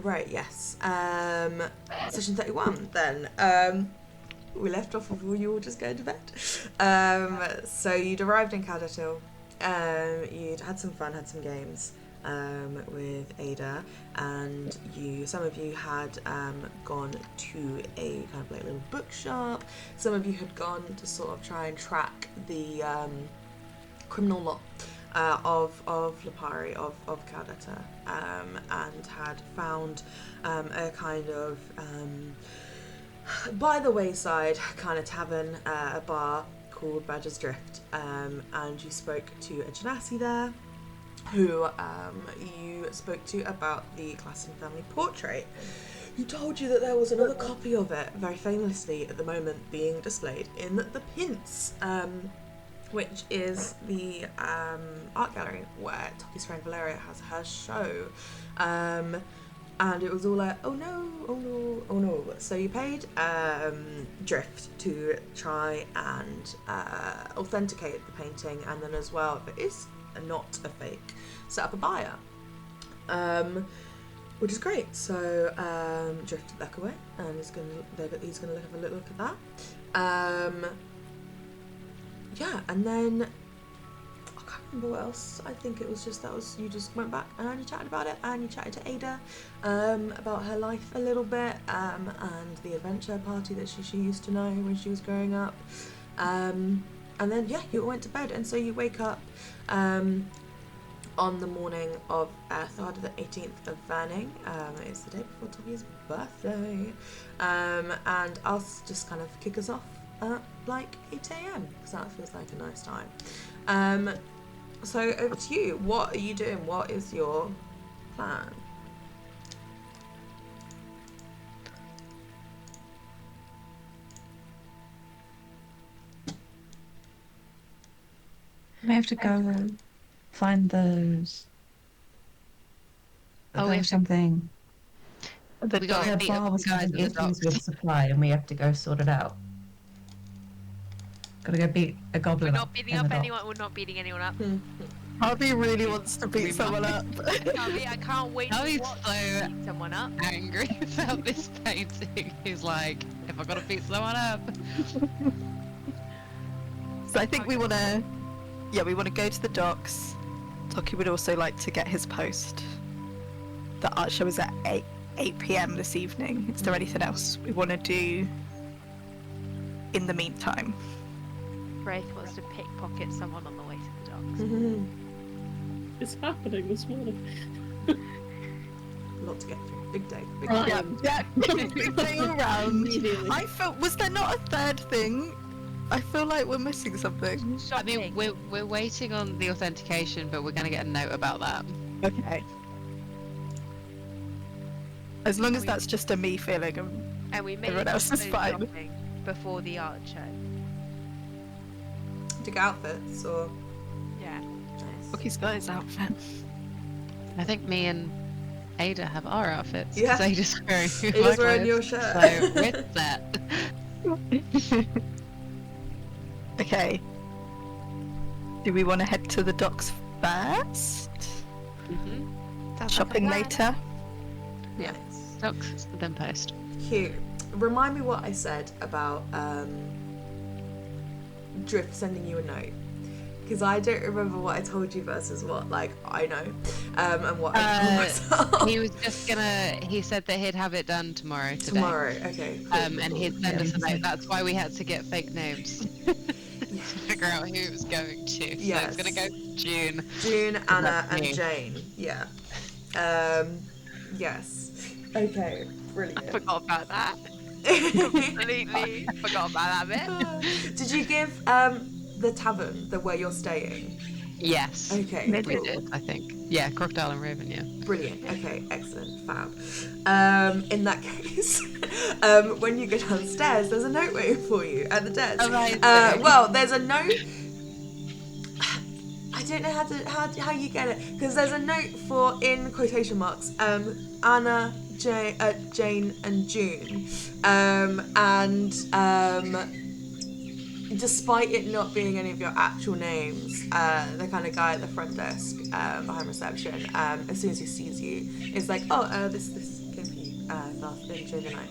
Right, yes. Session 31 then. We left off before you all just going to bed. So you'd arrived in Cadatil. You'd had some fun, had some games with Ada, and some of you had gone to a kind of like little bookshop. Some of you had gone to sort of try and track the criminal law of Lipari, of Caldeta, and had found a kind of by the wayside kind of tavern, a bar called Badger's Drift, and you spoke to a Genasi there who you spoke to about the Classon family portrait, who told you that there was another copy of it, very famously at the moment being displayed in the Pince, which is the art gallery where Toki's friend Valeria has her show. And it was all like, oh no. So you paid Drift to try and authenticate the painting, and then as well, if it is not a fake, set up a buyer. Which is great. So Drift took that away, and he's gonna have a little look at that. Yeah, and then I can't remember what else. I think it was just you just went back and you chatted about it, and you chatted to Ada about her life a little bit, and the adventure party that she used to know when she was growing up. And then you went to bed, and so you wake up on the morning of Thursday the 18th of Vanning. It's the day before Tommy's birthday, and I'll just kind of kick us off like 8 a.m. because that feels like a nice time. So over to you. What are you doing? What is your plan? We have to go and find those. Oh, we have something. We got The beat bar up was guys having at the issues docks. with supply, and we have to go sort it out. Gotta go beat a goblin. We're not beating up anyone. We're not beating anyone up. Harvey really wants to beat someone up. I can't wait to watch you beat someone up. Angry about this painting. He's like, if I gotta beat someone up. So I think we want to go to the docks. Toki would also like to get his post. The art show is at 8 p.m. this evening. Is there anything else we want to do in the meantime? Wraith wants to pickpocket someone on the way to the docks. It's happening this morning. A lot to get through. Big day. Yeah. Big day all round. I felt, was there not a third thing? I feel like we're missing something. I mean, we're waiting on the authentication, but we're gonna get a note about that. Okay. As long as that's just a me feeling, And we may everyone else is go fine. shopping before the art show. To get outfits or Yeah. nice. Toki's got his outfit. I think me and Ada have our outfits. Yeah. 'Cause Ada's wearing Ada's wearing your shirt. So with that. Okay. Do we want to head to the docks first? Shopping later? Yeah. Docks, then post. Cute. Remind me what I said about Drift sending you a note, because I don't remember what I told you versus what I know, and what I told myself. He was just gonna. He said that he'd have it done tomorrow. Today. Tomorrow, okay. Cool, And cool. he'd send us a note. That's why we had to get fake names to figure out who it was going to. So Yes. it's gonna go June. June, Anna, and me. Jane. Yeah. Yes. Okay. Brilliant. I forgot about that. Completely forgot about that bit. Did you give the tavern where you're staying? Yes. Okay. We Cool. did, I think. Yeah, Crocodile and Raven, yeah. Brilliant. Okay, excellent, fab. In that case, when you go downstairs, there's a note waiting for you at the desk. Amazing. Well, there's a note. I don't know how you get it, because there's a note for, in quotation marks, Anna, Jane, and June, and despite it not being any of your actual names, the kind of guy at the front desk behind reception, as soon as he sees you, is like, oh, this came for you. Enjoy the night.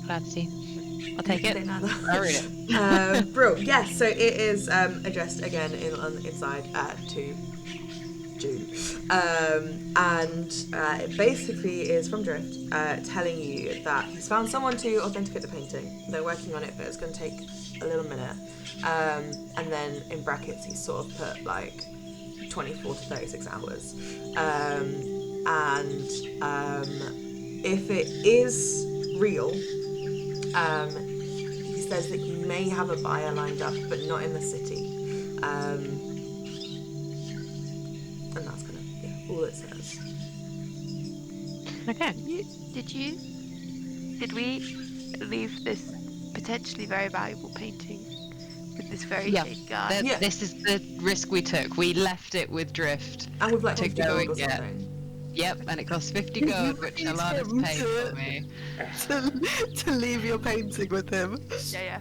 Glad to see. I'll take it. I'll read it. Bro, yes, so it is addressed again inside to June. And it basically is from Drift telling you that he's found someone to authenticate the painting. They're working on it, but it's going to take a little minute. And then in brackets, he's sort of put like 24 to 36 hours. And if it is real, he says that you may have a buyer lined up, but not in the city. And that's kind of all it says. Okay. Did we leave this potentially very valuable painting with this very Yeah. big guy? Yeah. This is the risk we took. We left it with Drift. And with like To 50 go gold or and get- something. Yep, and it cost 50 gold, which Alana's him paid to- for me. to leave your painting with him. Yeah.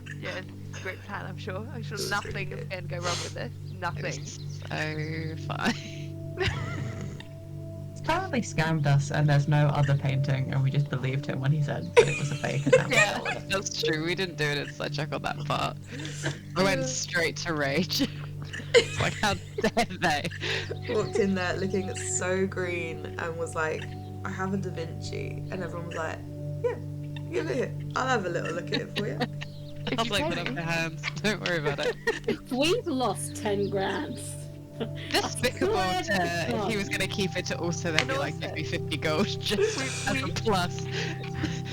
Great plan, I'm sure. I'm sure That's nothing pretty is good. going to go wrong with this. It Nothing. was so fine. He's probably scammed us and there's no other painting and we just believed him when he said that it was a fake and that was Yeah, all of it. that's true. We didn't do it in such. I got that part. I went straight to rage. It's like, how dare they? Walked in there looking so green and was like, I have a Da Vinci. And everyone was like, yeah, give it here. I'll have a little look at it for you. I'll take it off your hands. Don't worry about it. We've lost 10 grand. Despicable swear to if God. he was going to keep it to also then And be like, also- give me 50 gold just as a plus.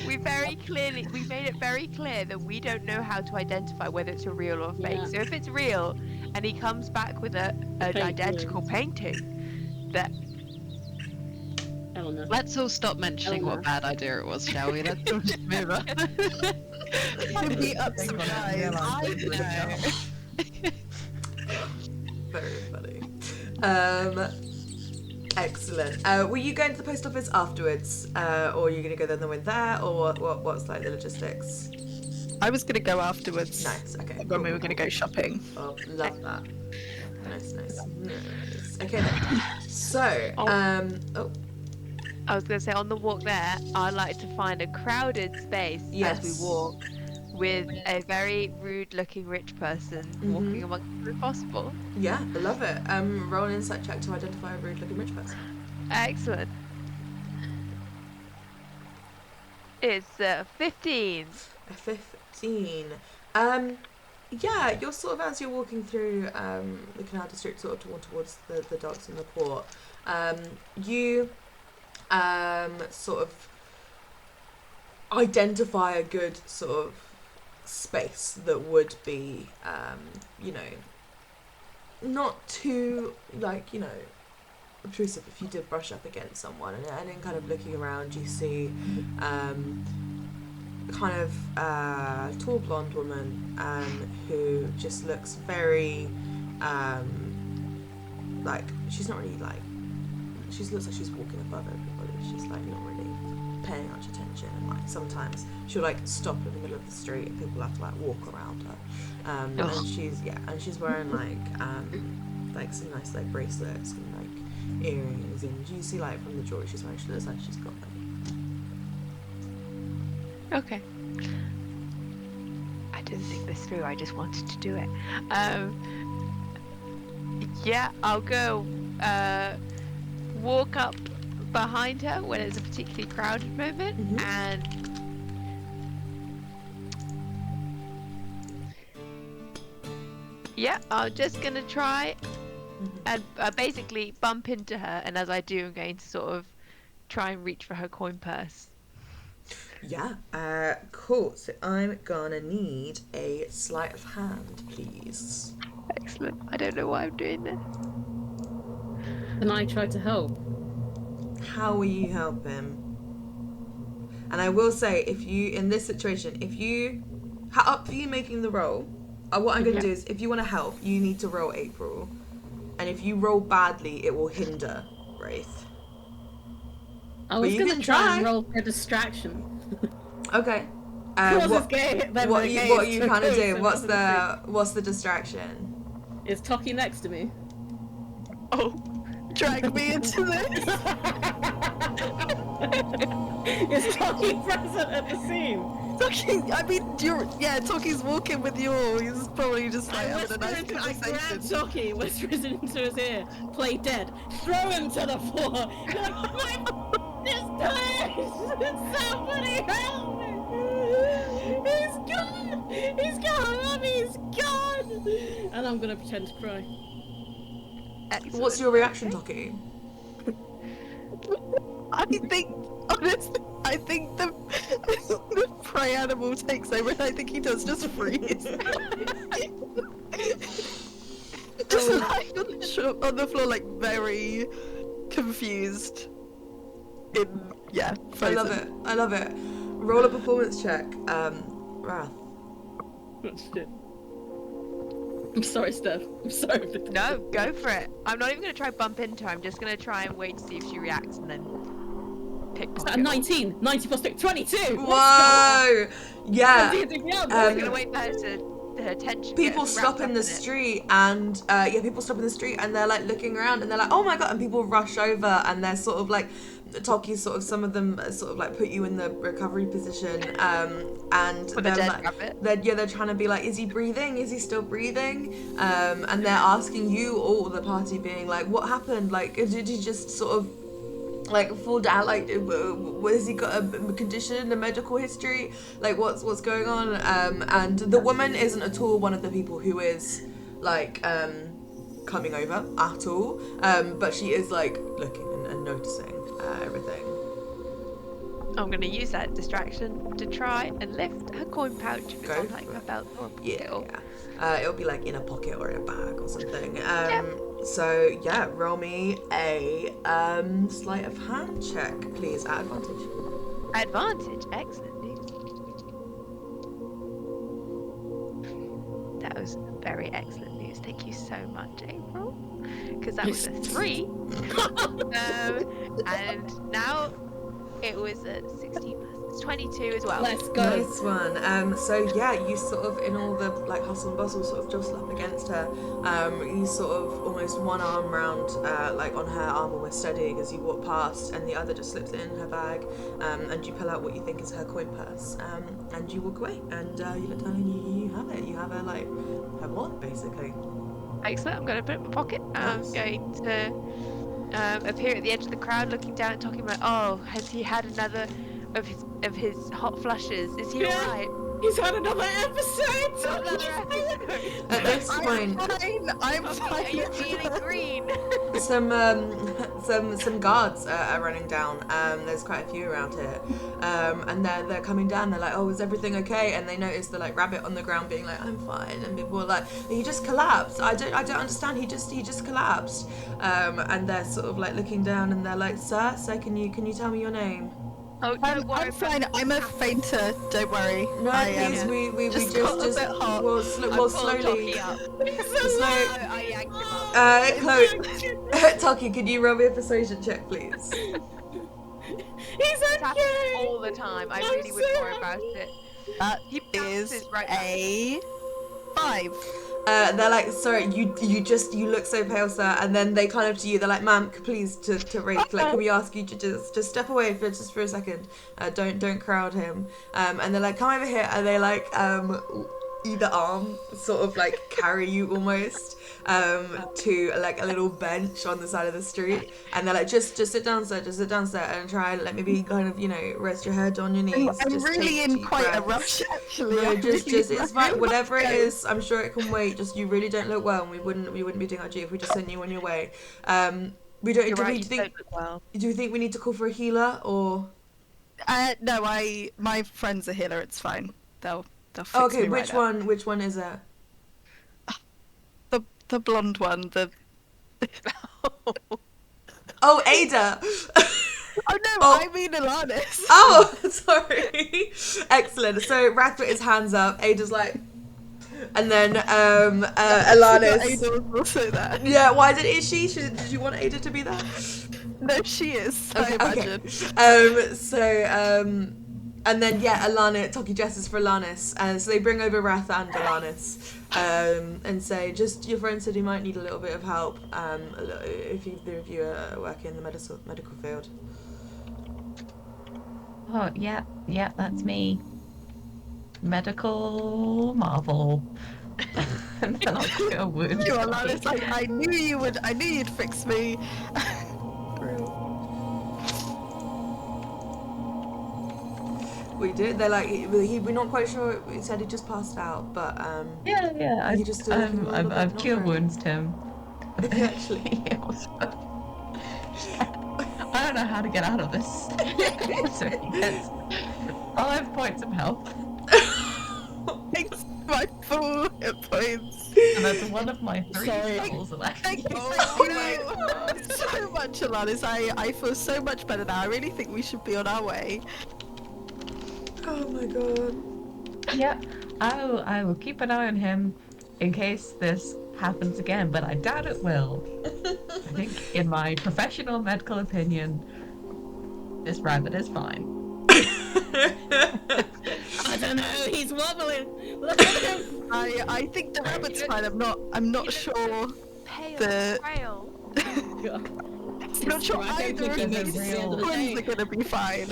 We made it very clear that we don't know how to identify whether it's a real or fake. Yeah. So if it's real and he comes back with an Fake identical news. painting, that Eleanor. Let's all stop mentioning what a bad idea it was, shall we? Let's all just move on. Give me up some guys. I know. Very funny. Excellent. Were you going to the post office afterwards? Or are you going to go then and went there? Or what's like the logistics? I was gonna go afterwards. Nice, okay. When we were gonna go shopping. Oh, love that. Nice. Okay then. So, oh, I was going to say on the walk there, I like to find a crowded space Yes. as we walk with a very rude-looking rich person walking amongst us if possible. yeah, I love it. Roll an insight check to identify a rude-looking rich person. Excellent. It's 15. A 15. Yeah, you're sort of, as you're walking through the canal district, sort of towards the docks and the port, you sort of identify a good sort of space that would be, not too, obtrusive if you did brush up against someone. And then kind of looking around, you see kind of tall blonde woman who just looks very like she's not really like she looks like she's walking above everybody. She's like not really paying much attention, and like sometimes she'll like stop in the middle of the street and people have to like walk around her. And she's wearing like some nice like bracelets and like earrings, and you see like from the jewelry she's wearing, she looks like she's got money. Okay. I didn't think this through, I just wanted to do it. Yeah, I'll go walk up behind her when it's a particularly crowded moment Mhm. and yeah, I'm just gonna try and basically bump into her, and as I do, I'm going to sort of try and reach for her coin purse. Yeah, cool. So I'm gonna need a sleight of hand, please. Excellent. I don't know why I'm doing this. Can I try to help? How will you help him? And I will say, if you, in this situation, if you, up for you making the roll, what I'm gonna do is, if you want to help, you need to roll April. And if you roll badly, it will hinder Wraith. I was you gonna can try try. and roll for a distraction. Okay. Cross what is gay. Then what the are you gay what are is you trying to Toku, do? so What's nothing what's the distraction? to see. Is Toki next to me? Oh, drag me into this. Is Toki present at the scene? Talking, I mean, Toki's walking with you all. He's probably just like I having a whisper nice into, I grab conversation. Toki, whispers into his ear, play dead, throw him to the floor. You're like, this place! Somebody help me! He's gone! He's gone! Mommy, he's gone! And I'm gonna pretend to cry. Excellent. What's your reaction, Toki? I think, honestly, the prey animal takes over, and I think he does just freeze. Just lying on the floor, like very confused. I frozen. love it. I love it. Roll a performance check. Wrath. Oh, shit. I'm sorry, Steph. I'm sorry. No, go for it. I'm not even gonna try bump into her. I'm just gonna try and wait to see if she reacts and then Is pickpocket. that a 19? 90 plus 6, 22! Whoa! Yeah. I'm gonna wait for her attention. People gets stop wrapped in up the it. street and people stop in the street and they're like looking around and they're like, oh my god, and people rush over and they're sort of like Toki sort of, some of them sort of like put you in the recovery position and With a they're dead like, rabbit. they're trying to be like, is he breathing, is he still breathing, and they're asking you all, the party, being like, what happened, like did he just sort of like fall down, like has he got a condition, a medical history, like what's going on, and the woman isn't at all one of the people who is like coming over at all, but she is like looking and noticing everything. I'm gonna use that distraction to try and lift her coin pouch if it's Go on like for her it. belt or a pocket Yeah, or- it'll be like in a pocket or in a bag or something. So yeah, roll me a sleight of hand check, please, at advantage. Advantage, excellent news. That was very excellent news. Thank you so much, April. Because that was a 3. And now it was a 16 plus 22 as well. Let's go. Nice one. So yeah, you sort of, in all the like hustle and bustle, sort of jostle up against her. You sort of almost one arm round, like on her arm, almost steadying as you walk past, and the other just slips it in her bag. And you pull out what you think is her coin purse. And you walk away, and you look down and you have it. You have her like her wallet, basically. Excellent. I'm going to put it in my pocket. I'm Nice. going to appear at the edge of the crowd, looking down and talking about, oh, has he had another of his hot flushes? Is he Yeah. alright? He's had another episode! Another episode. At this point, I'm Are fine. you feeling green? some guards are running down. There's quite a few around here, and they're coming down. They're like, "Oh, is everything okay?" And they notice the like rabbit on the ground, being like, "I'm fine." And people are like, "He just collapsed. I don't understand. He just collapsed." And they're sort of like looking down, and they're like, "Sir, can you tell me your name?" Oh, don't worry. I'm fine. I'm a fainter. Don't worry. No, I, please. We just got a bit hot. we'll I'll slowly. Toki up. Slow. I yanked him up. Chloe, Toki, can you roll me a persuasion check, please? He's It happens okay! all the time. I I'm really wouldn't so worry about it. That He is bounces right back. a 5. They're like, sorry, you look so pale, sir. And then they kind of to you, they're like, ma'am, please to Rach, like, can we ask you to just step away for a second? Don't crowd him. And they're like, come over here. And they like either arm sort of like carry you almost to like a little bench on the side of the street. And they're like, just sit down, sir, and try and let me be kind of, rest your head on your knees. I'm Just really take in deep quite a breaths. rush, actually. No, I'm just really it's fine. rushing. Whatever it is, I'm sure it can wait. Just you really don't look well, and we wouldn't be doing our duty if we just sent you on your way. We don't. You're Do right, we you think? don't look well. Do you think we need to call for a healer or? No, my friend's a healer. It's fine. They'll fix Okay, me which right up. one? Which one is it? The blonde one. The Oh, Ada. oh no, Oh. I mean Alanis. Oh, sorry. Excellent. So Wrath put his hands up. Ada's like, and then Alanis. Ada was also there. Yeah. Why did you want Ada to be there? No, she is. I Okay. imagine. And then Toki dresses for Alanis, so they bring over Wrath and Alanis, and say, just your friend said he might need a little bit of help, if either of you are working in the medical field. Oh, yeah, that's me. Medical Marvel. And then I'll cure wounds. You are honest, I knew you'd fix me. We did. They're like, we're not quite sure. He said he just passed out, but Yeah. he just still looking a little bit I've not cure very- wounds, Tim. Actually. I don't know how to get out of this. So he gets 5 points of health. Thanks, my full hit points. And that's one of my 3 Sorry. spells left. Thank you so much, Alanis. I feel so much better now. I really think we should be on our way. Oh my god. Yeah, I will keep an eye on him in case this happens again, but I doubt it will. I think, in my professional medical opinion, this rabbit is fine. I don't know. He's wobbling. Look at him. I think the rabbit's fine. I'm not sure. Pale, The- frail. I'm not sure I don't either think of he these makes it the twins day. are gonna be fine.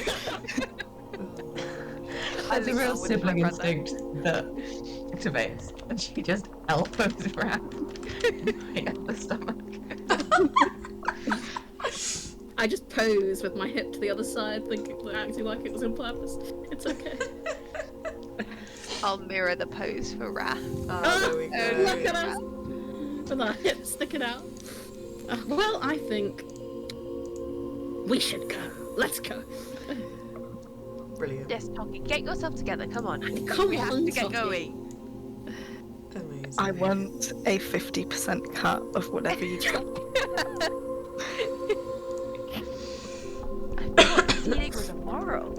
There's a least real I wouldn't sibling regret that. instinct that activates, and she just elbows around right at the stomach. I just pose with my hip to the other side, acting like it was on purpose. It's okay. I'll mirror the pose for Wrath. Oh, there we go. Look at us with our hips sticking out. Well, I think we should go. Let's go. Brilliant. Yes, Toki, get yourself together. Come on. Come We have on, to get Toki. going. Amazing. I want a 50% cut of whatever you got. I thought proceeding was immoral.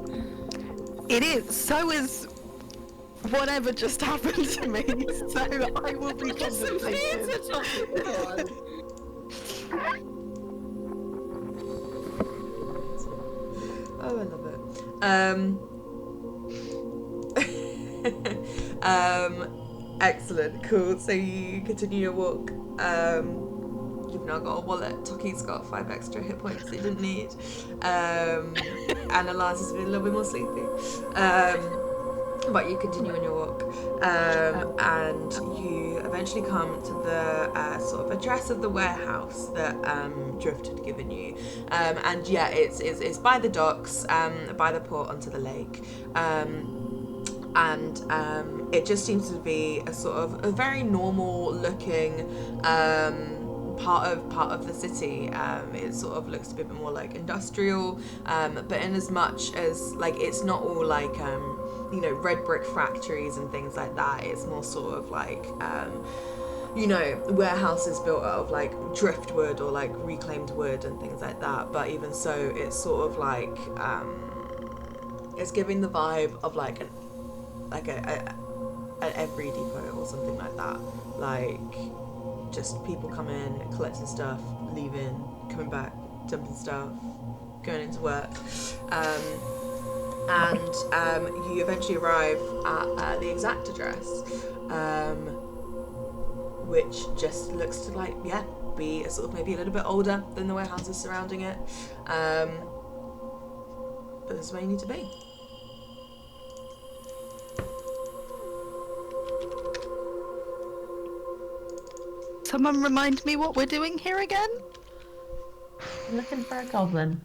It is. So is whatever just happened to me. So I will be Get some compensated. pizza, Toki. Come on. Oh, I love it. Excellent, cool. So you continue your walk. You've now got a wallet. Toki's got 5 extra hit points that he didn't need. And Alaz has been a little bit more sleepy. But you continue on your walk. And you eventually come to the sort of address of the warehouse that Drift had given you. And yeah, it's by the docks, by the port onto the lake. And it just seems to be a sort of a very normal looking part of the city. It sort of looks a bit more like industrial, but in as much as like it's not all like red brick factories and things like that. It's more sort of like warehouses built out of like driftwood or like reclaimed wood and things like that. But even so, it's sort of like it's giving the vibe of like an every depot or something like that. Like just people come in, collecting stuff, leaving, coming back, dumping stuff, going into work. And you eventually arrive at the exact address, which just looks to be a sort of maybe a little bit older than the warehouses surrounding it. But this is where you need to be. Someone remind me what we're doing here again? Looking for a goblin,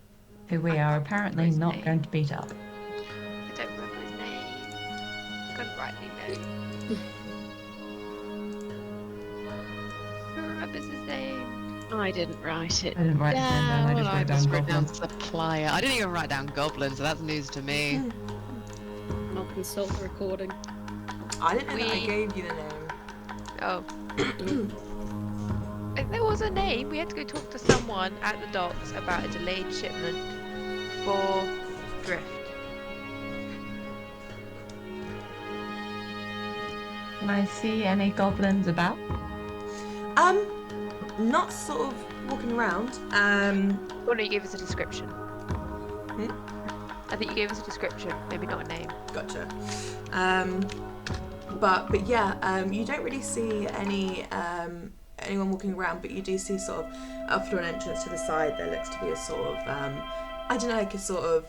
who we are apparently his not name. going to beat up. I don't remember his name. Couldn't rightly know. Who remembers his name? I didn't write it. I didn't write it down, I just wrote down goblin. supplier. I didn't even write down goblin, so that's news to me. I'll consult the recording. I didn't know that I We- gave you the name. Oh. If there was a name, we had to go talk to someone at the docks about a delayed shipment for Drift. Can I see any goblins about? Not sort of walking around. Or no, you gave us a description. I think you gave us a description, maybe not a name. Gotcha. But yeah, you don't really see anyone walking around, but you do see sort of up through an entrance to the side. There looks to be a sort of I don't know, like a sort of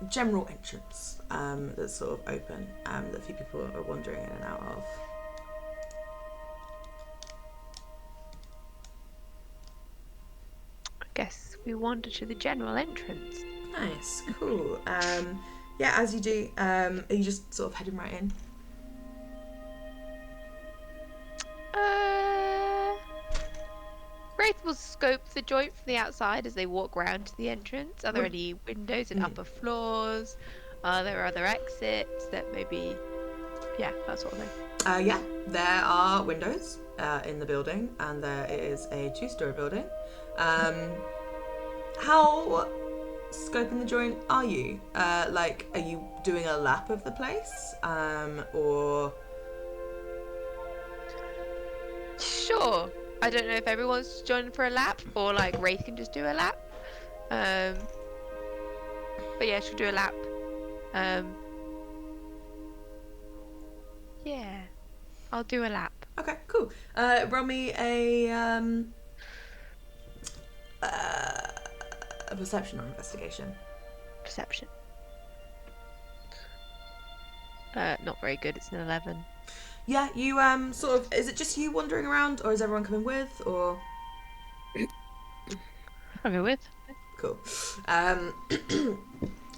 general entrance that's sort of open that a few people are wandering in and out of. I guess we wander to the general entrance. Nice, cool. Yeah, as you do, are you just sort of heading right in? Wraith will scope the joint from the outside as they walk round to the entrance. Are there any windows and upper floors? Are there other exits that maybe... Yeah, that sort of thing. Yeah, there are windows in the building, and there is a 2-story building. How scoping the joint are you? Like, are you doing a lap of the place? Or... Sure. I don't know if everyone's joining for a lap, or like Wraith can just do a lap. But yeah, she'll do a lap. Yeah, I'll do a lap. Okay, cool. Roll me a perception or investigation. Perception. Not very good. It's an 11. Yeah, you sort of, is it just you wandering around, or is everyone coming with, or? I'll go with. Cool.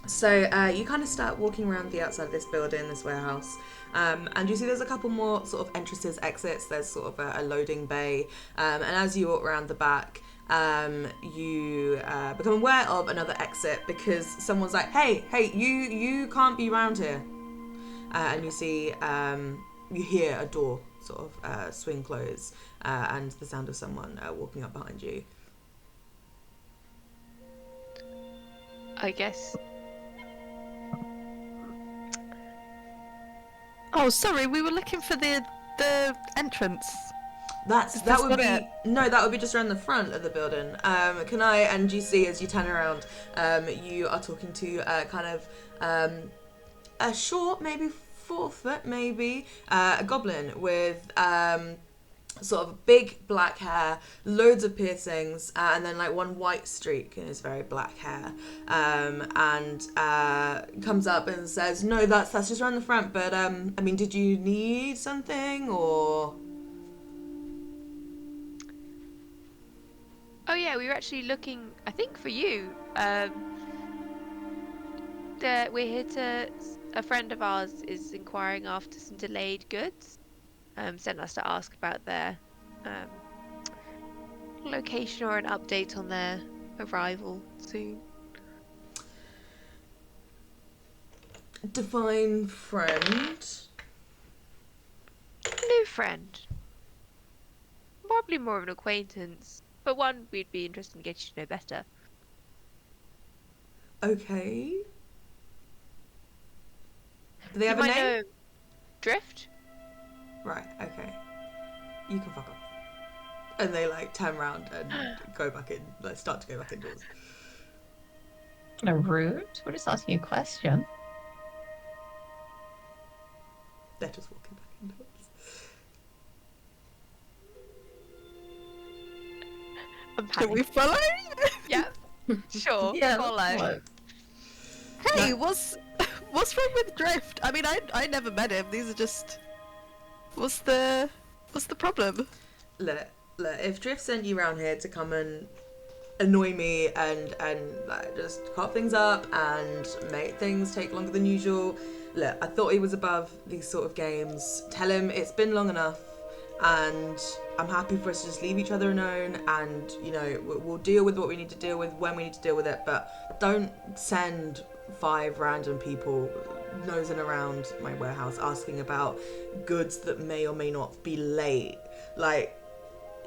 So you kind of start walking around the outside of this building, this warehouse, and you see there's a couple more sort of entrances, exits. There's sort of a loading bay, and as you walk around the back, you become aware of another exit because someone's like, hey, you can't be around here, and you see, you hear a door sort of swing close, and the sound of someone walking up behind you. I guess. Oh, sorry, we were looking for the entrance. That this would what be it- no, that would be just around the front of the building. Can I and you see as you turn around, you are talking to kind of a short, maybe 4 foot, maybe a goblin with sort of big black hair, loads of piercings, and then like one white streak in his very black hair, and comes up and says, "No, that's just around the front. But I mean, did you need something or?" Oh yeah, we were actually looking, I think, for you. We're here to. A friend of ours is inquiring after some delayed goods. Sent us to ask about their location or an update on their arrival soon. Define friend. New friend. Probably more of an acquaintance, but one we'd be interested in getting to know better. Okay. Do they You have a might name? know Drift? Right, okay. You can fuck off. And they like turn around and go back in, like start to go back indoors. Rude. We're just asking a question. They're just walking back indoors. I'm Should we follow? Yeah, sure. Follow. Look. Hey, what's wrong with Drift? I mean, I never met him. These are just. What's the problem? Look, if Drift sent you around here to come and annoy me and like just cop things up and make things take longer than usual, look, I thought he was above these sort of games. Tell him it's been long enough, and I'm happy for us to just leave each other alone, and you know we'll deal with what we need to deal with when we need to deal with it, but don't send 5 random people nosing around my warehouse asking about goods that may or may not be late. Like,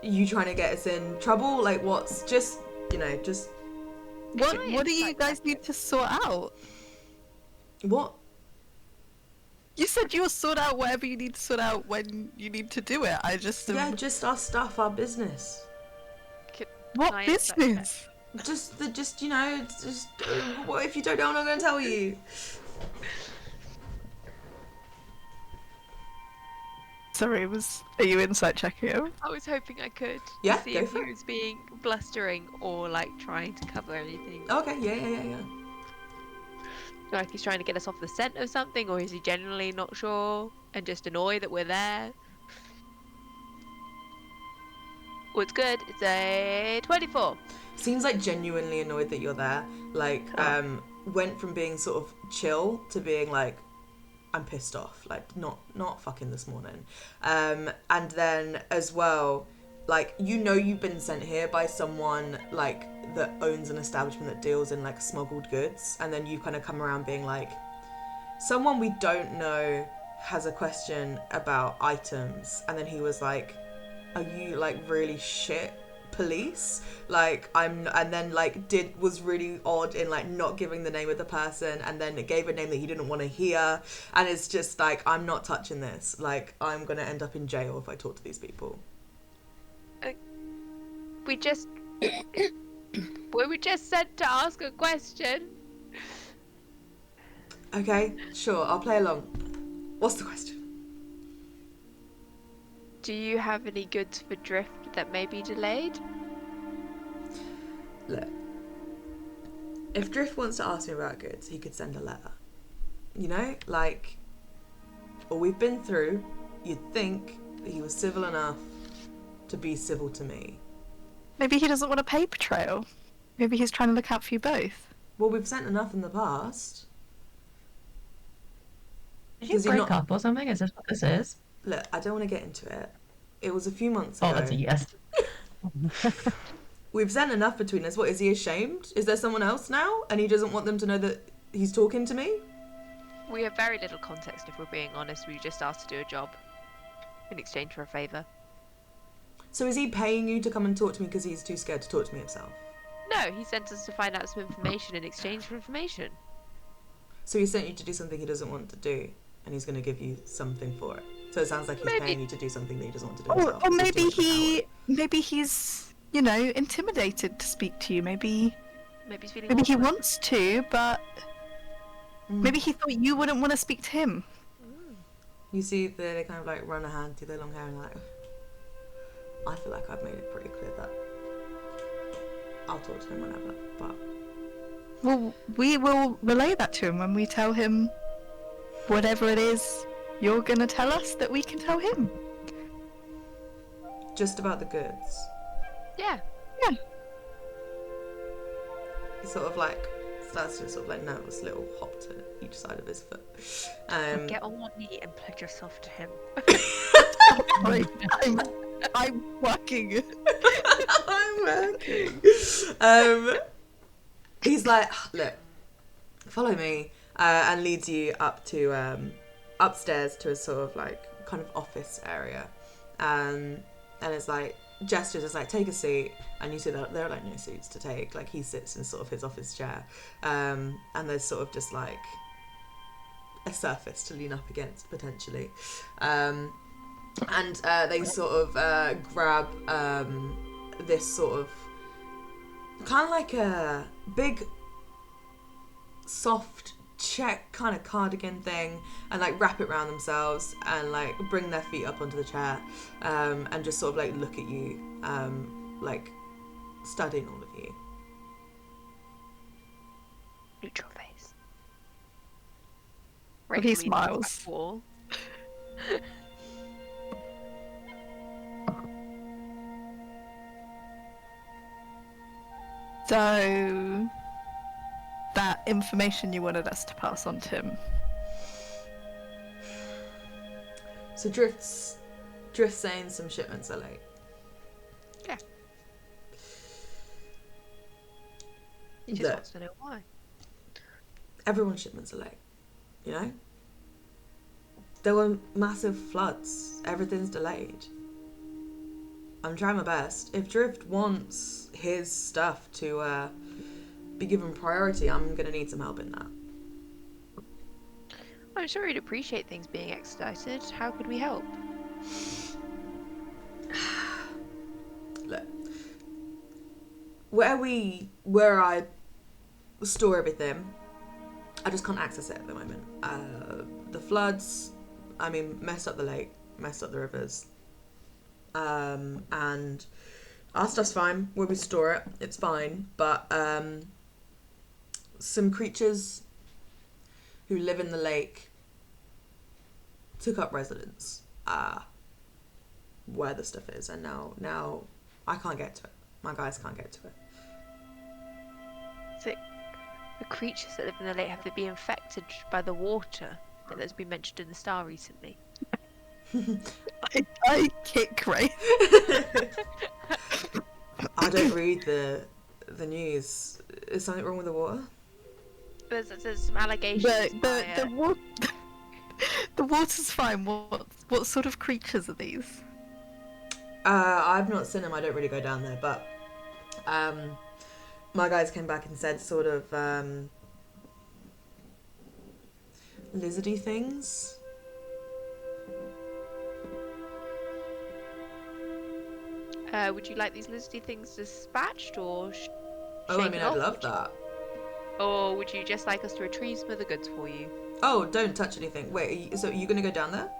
you trying to get us in trouble? Like, what's just, you know, just What do you guys need to sort out? what? You said you'll sort out whatever you need to sort out when you need to do it. I just Yeah, just our stuff, our business. What Can I inspect business? just you know, just what if you don't know? I'm not going to tell you. Sorry, are you insight checking him? I was hoping I could. Yeah, To see go if for he it. was being blustering or like trying to cover anything. Okay, yeah. Like he's trying to get us off the scent of something, or is he genuinely not sure and just annoyed that we're there? Oh, it's good. It's a 24. Seems like genuinely annoyed that you're there. Like, Oh. went from being sort of chill to being like, I'm pissed off. Like, not fucking this morning. And then as well, like, you know, you've been sent here by someone like that owns an establishment that deals in like smuggled goods, and then you kind of come around being like, someone we don't know has a question about items, and then he was like, are you like really shit police? Like, and then like was really odd in like not giving the name of the person, and then it gave a name that he didn't want to hear, and it's just like, I'm not touching this. Like, I'm gonna end up in jail if I talk to these people. We just we were just sent to ask a question. Okay, sure, I'll play along. What's the question? Do you have any goods for drift that may be delayed? Look, if Drift wants to ask me about goods, he could send a letter. You know, like, all we've been through, you'd think that he was civil enough to be civil to me. Maybe he doesn't want a paper trail. Maybe he's trying to look out for you both. Well, we've sent enough in the past. Did you Does he break not- up or something? Is this what this is? Look, I don't want to get into it. It was a few months ago. Oh, that's a yes. We've sent enough between us. What, is he ashamed? Is there someone else now? And he doesn't want them to know that he's talking to me? We have very little context, if we're being honest. We just asked to do a job in exchange for a favour. So is he paying you to come and talk to me because he's too scared to talk to me himself? No, he sent us to find out some information in exchange for information. So he sent you to do something he doesn't want to do, and he's going to give you something for it. So it sounds like he's Maybe- paying you to do something that he doesn't want to do Or himself. It's just too much power. maybe he's, you know, intimidated to speak to you. Maybe Maybe he's feeling he awkward. wants to, but maybe he thought you wouldn't want to speak to him. You see, they kind of like run a hand through their long hair and like, I feel like I've made it pretty clear that I'll talk to him whenever, but Well, we will relay that to him when we tell him whatever it is you're gonna tell us that we can tell him. just about the goods. Yeah. He sort of like starts to sort of like nervous little hop to each side of his foot. Get on one knee and pledge yourself to him. Sorry, I'm working. I'm working. He's like, look, follow me, and leads you up to upstairs to a sort of like kind of office area, and it's like gestures, it's like, take a seat, and you see that there are like no seats to take. Like, he sits in sort of his office chair, and there's sort of just like a surface to lean up against potentially, and they sort of grab this sort of kind of like a big soft check kind of cardigan thing, and like wrap it around themselves and like bring their feet up onto the chair, and just sort of like look at you, like studying all of you. Neutral face. Well, he Rachel leans against smiles. that wall. So, that information you wanted us to pass on to him. So Drift's saying some shipments are late. Yeah. He just Look. wants to know why. Everyone's shipments are late, you know? There were massive floods. Everything's delayed. I'm trying my best. If Drift wants his stuff to be given priority, I'm going to need some help in that. I'm sure he'd appreciate things being expedited. How could we help? Look, where I store everything, I just can't access it at the moment. The floods, I mean, messed up the lake, messed up the rivers, and our stuff's fine where we store it. It's fine, but some creatures who live in the lake took up residence where the stuff is, and now I can't get to it. My guys can't get to it. So, the creatures that live in the lake, have they been infected by the water that's been mentioned in the Star recently? I kick Ray. I don't read the news. Is something wrong with the water? There's some allegations. The water's fine. What sort of creatures are these? I've not seen them. I don't really go down there, but my guys came back and said sort of lizardy things. Would you like these lizardy things dispatched or Oh, I shaken mean, off? I'd love that. Or would you just like us to retrieve some of the goods for you? Oh, don't touch anything. Wait, so are you going to go down there?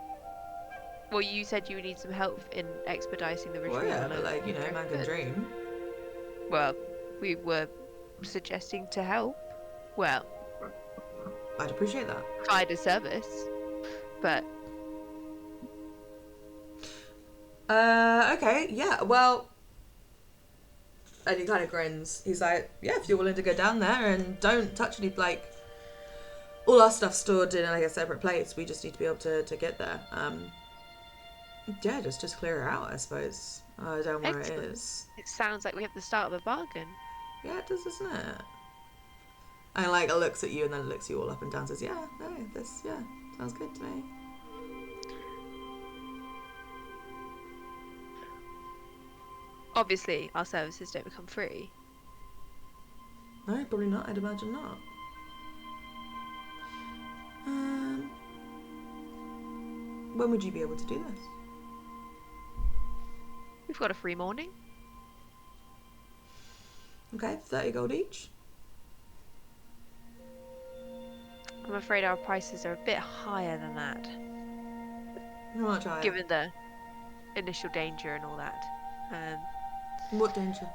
Well, you said you would need some help in expediting the retrieval. Well, yeah, but of like, you know, man can goods. dream. Well, we were suggesting to help. Well, I'd appreciate that. provide a service, but Okay, yeah, well... And he kind of grins. He's like, yeah, if you're willing to go down there and don't touch any, like... All our stuff's stored in, like, a separate place. We just need to be able to get there. Yeah, just clear it out, I suppose. I don't know where it Excellent. is. it sounds like we have the start of a bargain. Yeah, it does, doesn't it? And, like, it looks at you and then it looks you all up and down and says, yeah, no, this, yeah, sounds good to me. Obviously, our services don't become free. No, probably not. I'd imagine not. When would you be able to do this? We've got a free morning. Okay, 30 gold each. I'm afraid our prices are a bit higher than that, How much higher? given the initial danger and all that. What danger?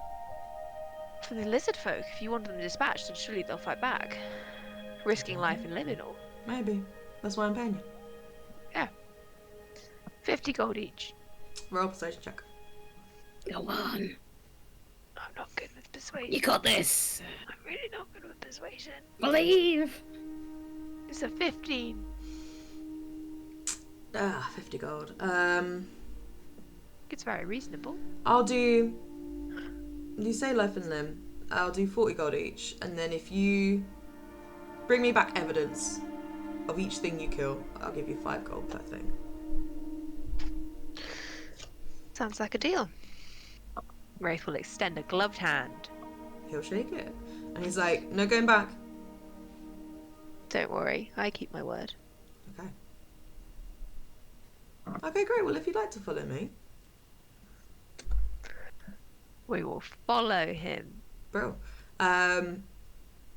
For the lizard folk, if you want them dispatched, then surely they'll fight back, risking life and limb and all. Maybe. That's why I'm paying you. 50 gold each. Roll a persuasion check. Go on. I'm not good with persuasion. You got this. I'm really not good with persuasion. Believe. It's a 15. 50 gold. It's very reasonable. I'll do... You say life and limb. I'll do 40 gold each. And then if you bring me back evidence of each thing you kill, I'll give you 5 gold per thing. Sounds like a deal. Wraith will extend a gloved hand. He'll shake it. And he's like, no going back. Don't worry, I keep my word. Okay. Okay, great. Well, if you'd like to follow me. We will follow him. Bro.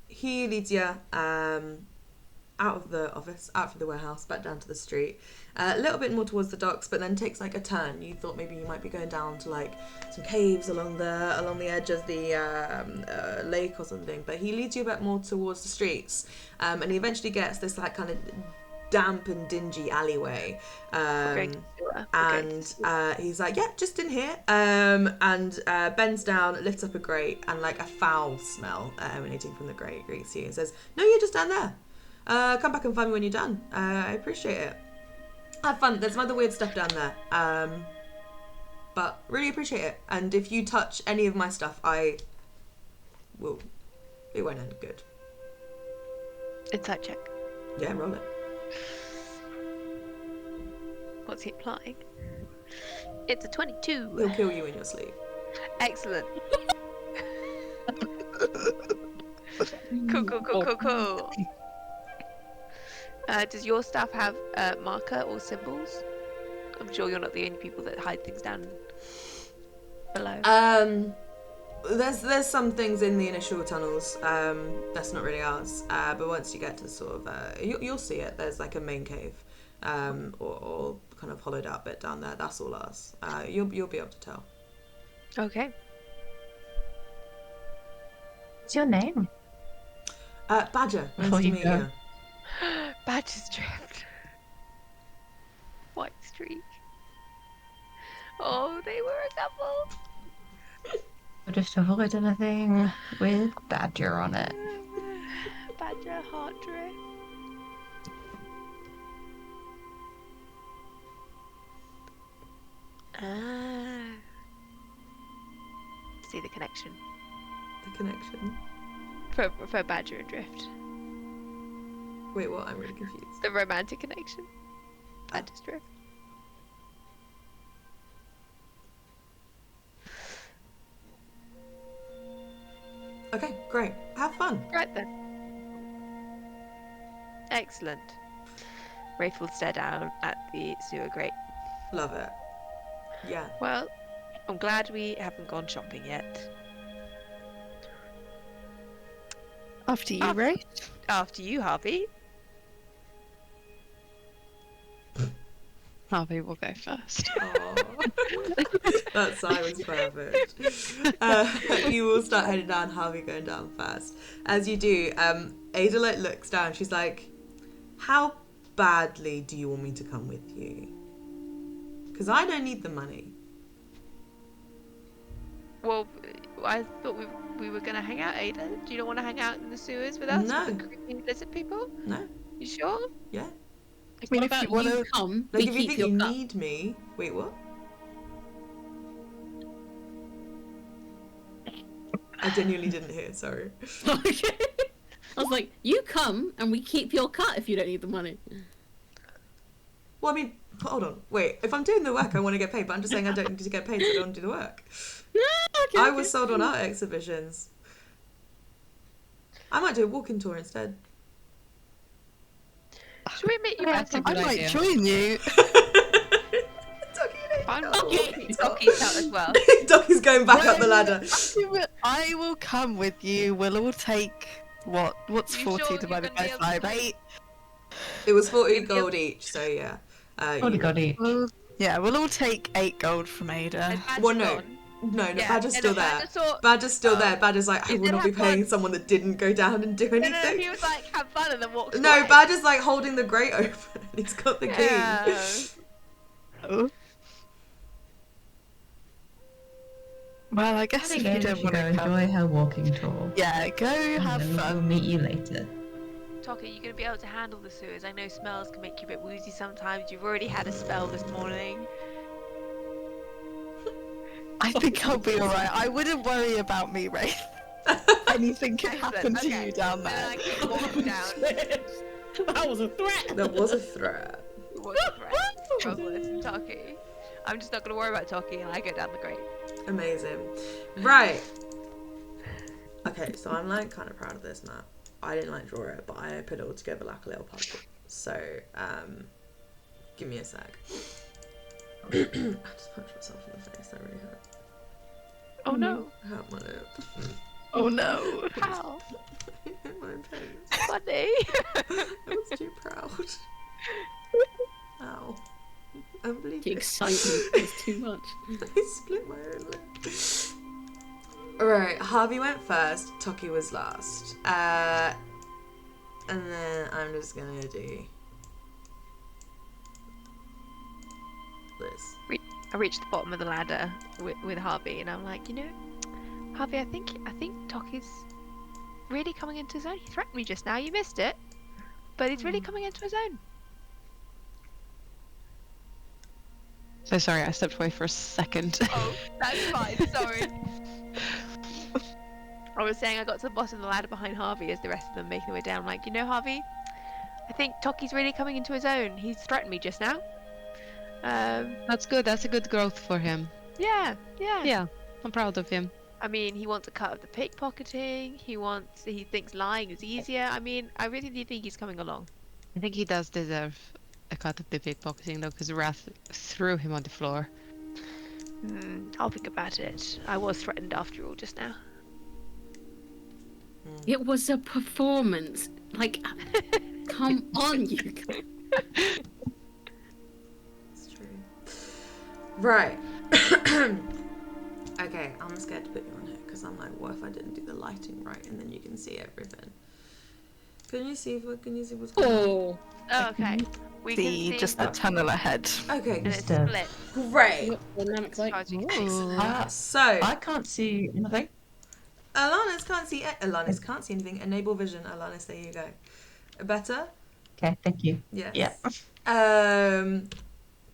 He leads you out of the office, out from the warehouse, back down to the street. A little bit more towards the docks, but then takes like a turn. You thought maybe you might be going down to like some caves along the edge of the lake or something. But he leads you a bit more towards the streets, and he eventually gets this like kind of damp and dingy alleyway. And he's like, yeah, just in here. And bends down, lifts up a grate, and like a foul smell emanating from the grate greets you and says, no, you're just down there. Come back and find me when you're done. I appreciate it. Have fun. There's some other weird stuff down there. But really appreciate it. And if you touch any of my stuff, I will. It won't end good. Insight check. Yeah, roll it. What's he implying? It's a 22. He'll kill you in your sleep. Excellent. Cool. Does your staff have marker or symbols? I'm sure you're not the only people that hide things down below. There's some things in the initial tunnels. That's not really ours. But once you get to sort of, you'll see it. There's like a main cave, or kind of hollowed out bit down there. That's all ours. You'll be able to tell. Okay. What's your name? Badger. Nice Before to you meet go. you. Badger's Drift. White Streak. Oh, they were a couple. Just avoid anything with Badger on it. Badger Heart Drift. Ah. See the connection The connection. for Badger and Drift. Wait, what? I'm really confused. The romantic connection. Badger's Drift. Okay, great. Have fun. Right then. Excellent. Wraith will stare down at the sewer grate. Love it. Yeah. Well, I'm glad we haven't gone shopping yet. After you, Ray. After you, Harvey. Harvey will go first. That sigh was perfect. You all start heading down, Harvey going down first. As you do, Ada like looks down. She's like, "How badly do you want me to come with you? Because I don't need the money." Well, I thought we were going to hang out, Ada. Do you not want to hang out in the sewers with us? No. With the creepy lizard people? No. You sure? Yeah. I mean, What if about you want you to. come, Like we if you keep think your you cup. need me. Wait, what? I genuinely didn't hear. Sorry. Okay. I was like, you come and we keep your cut if you don't need the money. Well, I mean, hold on. Wait. If I'm doing the work, I want to get paid. But I'm just saying I don't need to get paid, so I don't want to do the work. No, okay. I was sold on art exhibitions. I might do a walking tour instead. Should we meet you That's a back? good I might idea. join you. Fine. Okay. Dockie's out as well. Dockie's going back up the ladder. I will come with you. We'll all take what's You 40 sure divided you're by gonna be able to 5? take- 8. It was 40 gold each, so yeah. Oh, you- God, each. Well, yeah, we'll all take 8 gold from Ada. Has Badger Well, no. gone? No, Yeah, Badger's yeah, still no, there. Badger saw- Badger's still Oh. there. Badger's like, I He will did not be have paying fun. someone that didn't go down and do No, anything. he was like, have fun, and then walked No, away. Badger's like holding the grate open. He's got the key. Yeah. Oh. Well, I guess There if you you go, don't want to come, enjoy her walking tour. yeah, go have And then We'll fun. meet you later. Toki, you're gonna be able to handle the sewers. I know smells can make you a bit woozy sometimes. You've already had a spell this morning. I think I'll be alright. I wouldn't worry about me, Ray. Anything can happen to Okay. you down Then there. I keep walking down. That was a threat. That was a threat. What's the threat? Oh, listen, Toki. I'm just not gonna worry about Toki, and I go down the grate. Amazing. Right. Okay, so I'm like kind of proud of this map. I didn't like draw it, but I put it all together like a little puzzle. So, give me a sec. I just punched myself in the face. That really hurt. Oh no! Hurt my lip. Oh no. How Hit my face. funny! I was too proud. Ow. I'm bleeding. The excitement is too much. I split my own lip. Alright, Harvey went first, Toki was last. And then I'm just gonna do this. I reached the bottom of the ladder with Harvey, and I'm like, you know, Harvey, I think Toki's really coming into his own. He threatened me just now. You missed it, but he's really coming into his own. So sorry, I stepped away for a second. Oh, that's fine. Sorry. I was saying I got to the bottom of the ladder behind Harvey as the rest of them making their way down. I'm like, you know, Harvey, I think Toki's really coming into his own. He's threatened me just now. That's good. That's a good growth for him. Yeah. Yeah, I'm proud of him. I mean, he wants a cut of the pickpocketing. He thinks lying is easier. I mean, I really do think he's coming along. I think he does deserve a cut of the pickpocketing though, because Wrath threw him on the floor. I'll think about it. I was threatened after all just now. It was a performance. Like, come on, you guys. It's true. Right. Okay, I'm scared to put you on here because I'm like, what if I didn't do the lighting right and then you can see everything? Can you see what's going on? Oh, Oh, okay. We can See see just the tunnel ahead. Okay, and it's Just, split. great. what dynamics like? As you can see. So I can't see anything. Alanis can't see anything. Enable vision, Alanis. There you go. Better? Okay, thank you. Yes. Yeah.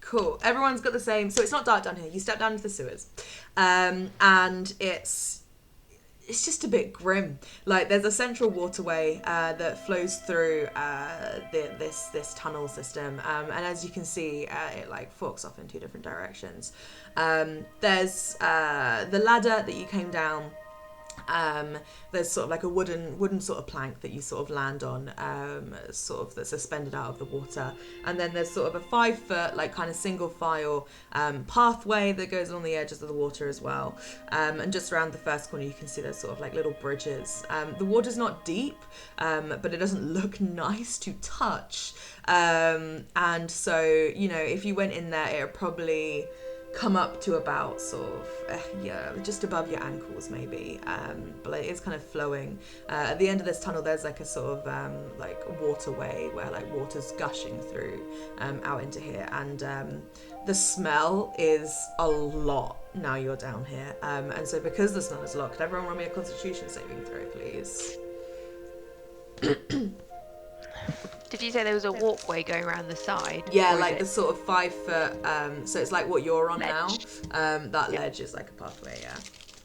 Cool. Everyone's got the same. So it's not dark down here. You step down into the sewers, and it's just a bit grim. Like there's a central waterway that flows through this tunnel system, and as you can see, it like forks off in two different directions. There's the ladder that you came down. There's sort of like a wooden sort of plank that you sort of land on, sort of that's suspended out of the water, and then there's sort of a 5 foot like kind of single file pathway that goes along the edges of the water as well, and just around the first corner you can see there's sort of like little bridges. The water's not deep, but it doesn't look nice to touch, and so you know if you went in there it would probably come up to about sort of just above your ankles maybe, but it is kind of flowing. At the end of this tunnel there's like a sort of like waterway where like water's gushing through out into here, and the smell is a lot now you're down here, and so because the smell is a lot, could everyone roll me a constitution saving throw please? Did you say there was a walkway going around the side? Yeah, or is like it- the sort of 5 foot, so it's like what you're on Ledge. now. That ledge is like a pathway, yeah.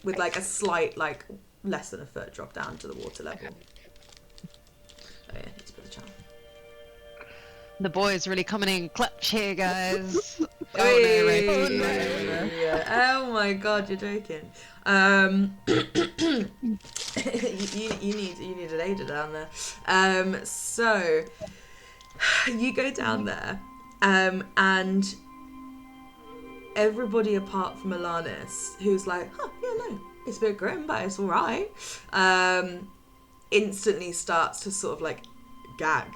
With like a slight, like less than a foot drop down to the water level. Oh yeah, need to put the channel. The boys really coming in clutch here, guys. Hey! Oh, no. Yeah. Oh my god, you're joking. you need an aider down there. So you go down there, and everybody apart from Alanis, who's like, yeah, no, it's a bit grim, but it's alright, instantly starts to sort of like gag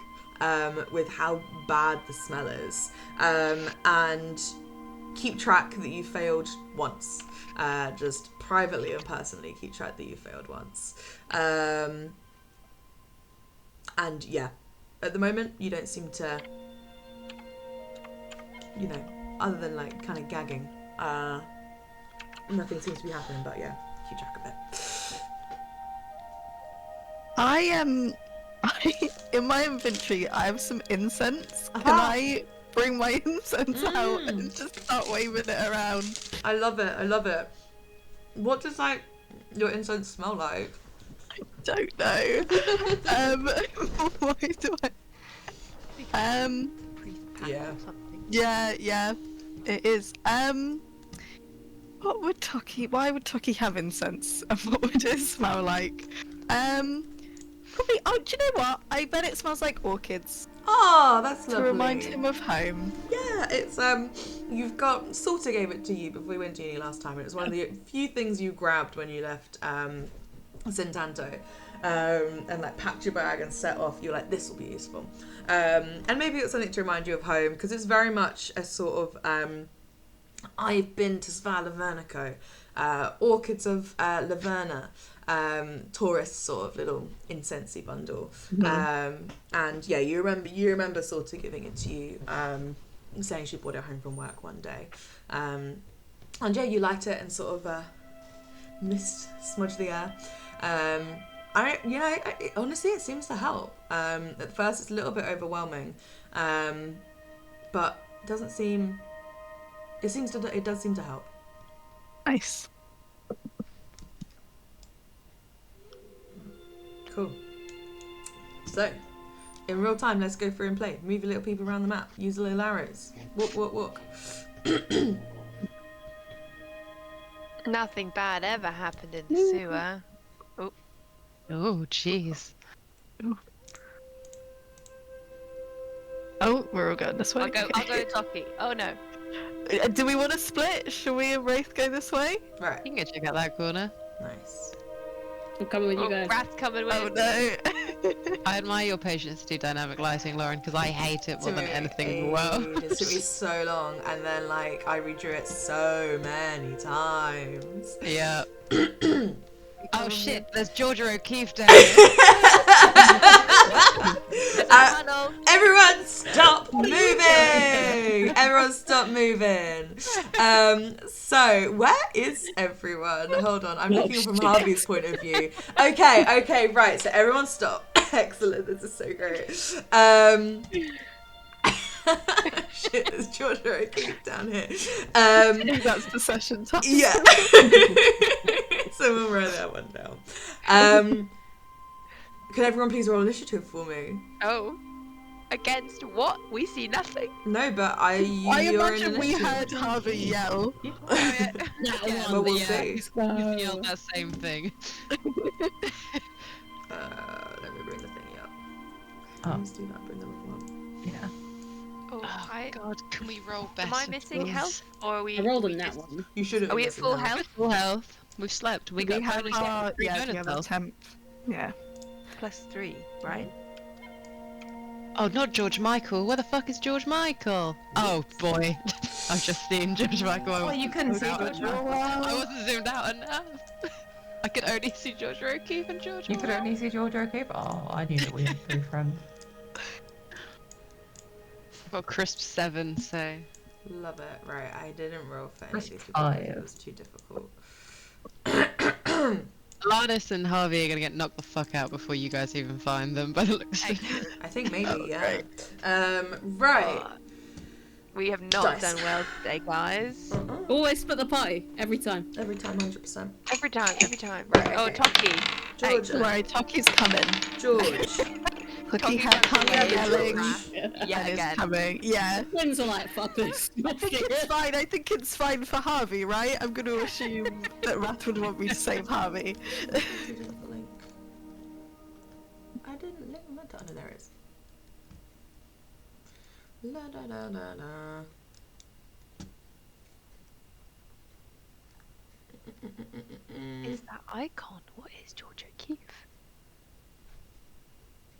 with how bad the smell is, and keep track that you failed once. Just privately and personally keep track that you failed once. And yeah, at the moment you don't seem to, you know, other than like kind of gagging, nothing seems to be happening, but yeah, keep track of it. In my inventory I have some incense. Can Aha. I bring my incense out and just start waving it around? I love it. What does like your incense smell like? I don't know. Why do I? Priest Yeah. or something. Yeah, it is. What would Toki? Why would Toki have incense? And what would it smell like? Probably. Oh, do you know what? I bet it smells like orchids Oh, that's to lovely. remind him of home. Yeah, it's you've got Salter gave it to you before we went to uni last time. It was one of the few things you grabbed when you left Sintanto, and like packed your bag and set off. You're like, this will be useful, and maybe it's something to remind you of home, because it's very much a sort of I've been to Svala Vernico, orchids of Laverna, tourist sort of little incensey bundle, and yeah, you remember sort of giving it to you, saying she brought it home from work one day, and yeah, you light it and sort of mist smudge the air. Honestly, it seems to help. At first, it's a little bit overwhelming, but it does seem to help. Nice. Cool. So, in real time, let's go through and play. Move your little people around the map. Use the little arrows. Walk. Nothing bad ever happened in the sewer. Oh, jeez. Oh, we're all going this way. I'll go to Toki. Oh no. Do we want to split? Shall we and Wraith go this way? Right. You can go check out that corner. Nice. I'm coming with you Oh, guys. Rat's coming with Oh me. no. I admire your patience to do dynamic lighting, Lauren, because I hate it more than anything in the world. It took me so long, and then like I redrew it so many times. Yeah. Oh shit, there's Georgia O'Keeffe down here. Everyone stop moving! Everyone stop moving! So, where is everyone? Hold on, I'm looking from Harvey's point of view. Okay, right, so everyone stop. Excellent, this is so great. Shit, there's Georgia O'Keeffe down here. That's the session time. Yeah. Someone write that one down. Can everyone please roll initiative for me? Oh. Against what? We see nothing. No, but I you're in imagine we initiative. heard Harvey yell. But we'll see. You yelled that same thing. Let me bring the thingy up. Oh. Let's do that. Bring them up one. Yeah. Oh, Oh god, can we roll better? am I missing please? health? Or are we? I rolled we in that just- one. You should have. Are we at full health? Full health. We've slept. We got have bonus our, three yeah, bonus we have our health. temp. Yeah. +3, right? Oh, not George Michael. Where the fuck is George Michael? Oh boy, I've just seen George Michael. Well, you couldn't see out George enough. Michael. I wasn't zoomed out enough. I could only see George O'Keeffe and George. You could Michael. only see George O'Keeffe? Oh, I knew that we had 3 friends. I've got crisp 7, so. Love it. Right, I didn't roll for any of Crisp these because it 5. was too difficult. Alanis and Harvey are gonna get knocked the fuck out before you guys even find them, by the looks of it. I think maybe, yeah. Right. Right. We have not Dice. done well today, guys. Always split the party every time. Every time, 100%. Every time. Right, Oh, okay. Toki. George. Don't worry, Toki's coming. George. Cookie Toki's had on Harvey the way. yelling. Yeah, and is again. coming. Yeah. Twins are like, fuck this. I think it's fine. I think it's fine for Harvey, right? I'm going to assume that Rath would want me to save Harvey. I didn't link my oh, no, there it is. La da da da da. Is that icon? What is George O'Keeffe?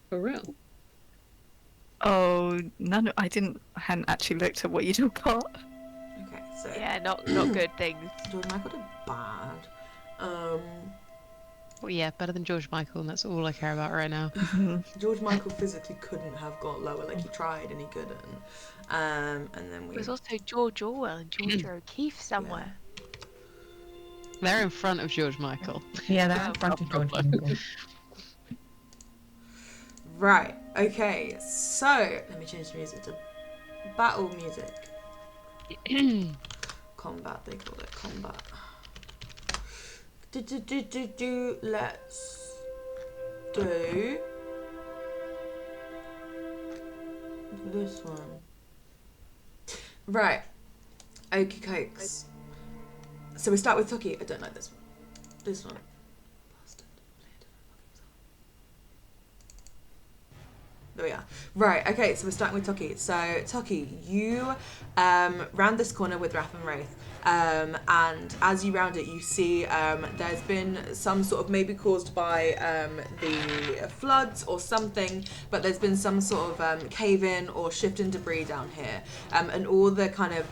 For real. Oh, none. I hadn't actually looked at what you'd all got. Okay, so Yeah, not good things. George Michael did bad. Well, yeah, better than George Michael, and that's all I care about right now. George Michael physically couldn't have got lower, like he tried and he couldn't. And then we. There's also George Orwell and George O'Keeffe somewhere. They're in front of George Michael. Yeah, they're in front of George Michael. Right, okay, so let me change the music to battle music. Combat, they call it combat. Let's do this one. Right, okie cokes. So we start with Toki. I don't like this one. This one. Bastard. There we are. Right, okay, so we're starting with Toki. So, Toki, you round this corner with Wrath and Wraith. And as you round it, you see there's been some sort of, maybe caused by the floods or something, but there's been some sort of cave-in or shift in debris down here. And all the kind of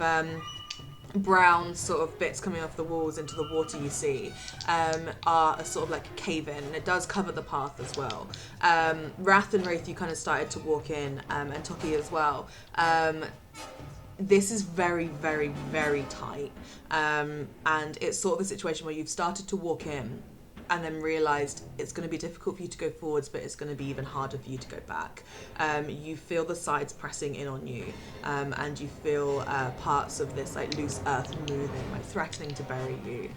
brown sort of bits coming off the walls into the water you see are a sort of like a cave-in, and it does cover the path as well. Wrath and Wraith, you kind of started to walk in, and Toki as well. This is very, very, very tight, and it's sort of a situation where you've started to walk in and then realised it's going to be difficult for you to go forwards, but it's going to be even harder for you to go back. You feel the sides pressing in on you, and you feel parts of this like loose earth moving, like threatening to bury you.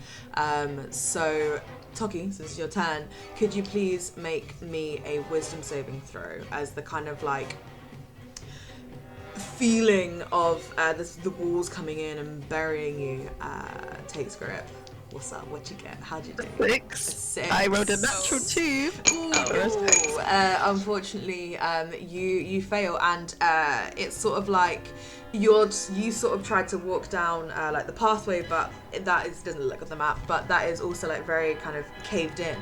So, Toki, since it's your turn, could you please make me a wisdom saving throw as the kind of like feeling of the walls coming in and burying you takes grip? What's up? What'd you get? How'd you do? 6. 6. I rolled a natural 2. Ooh, unfortunately, you fail, and it's sort of like you sort of tried to walk down like the pathway, but doesn't look at the map, but that is also like very kind of caved in,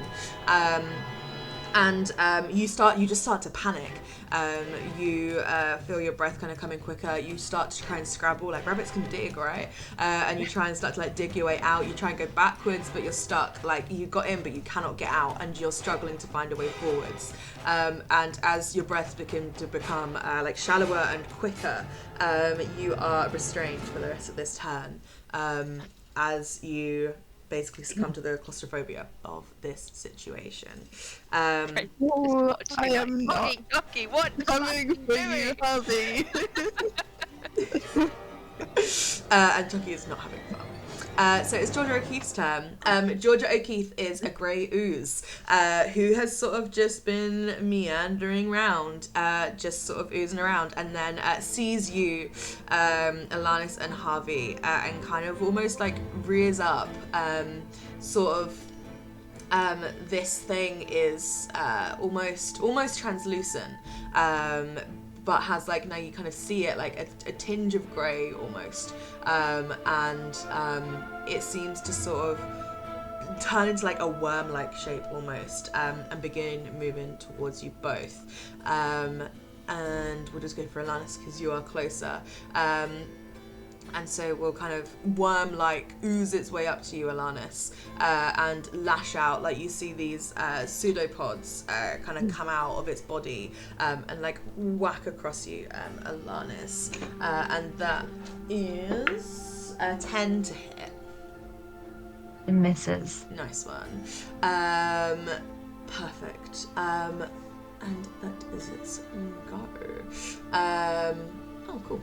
and you just start to panic. You feel your breath kind of coming quicker. You start to try and scrabble like rabbits can dig, right? And you try and start to like dig your way out. You try and go backwards, but you're stuck. Like you got in, but you cannot get out, and you're struggling to find a way forwards. And as your breaths begin to become like shallower and quicker, you are restrained for the rest of this turn. As you basically succumb to the claustrophobia of this situation. Oh, I am not Ducky, what? coming for you, Harvey. And Chucky is not having fun. So it's Georgia O'Keefe's turn. Georgia O'Keefe is a grey ooze who has sort of just been meandering around, just sort of oozing around, and then sees you, Alanis and Harvey, and kind of almost like rears up, sort of. This thing is almost translucent, but has like, now you kind of see it like a tinge of grey almost, and it seems to sort of turn into like a worm-like shape almost, and begin moving towards you both. And we'll just go for Alanis because you are closer. And so we'll kind of worm-like ooze its way up to you, Alanis, and lash out. Like you see these pseudopods kind of come out of its body, and like whack across you, Alanis. And that is a 10 to hit. It misses. Nice one. Perfect. And that is its go. Oh, cool.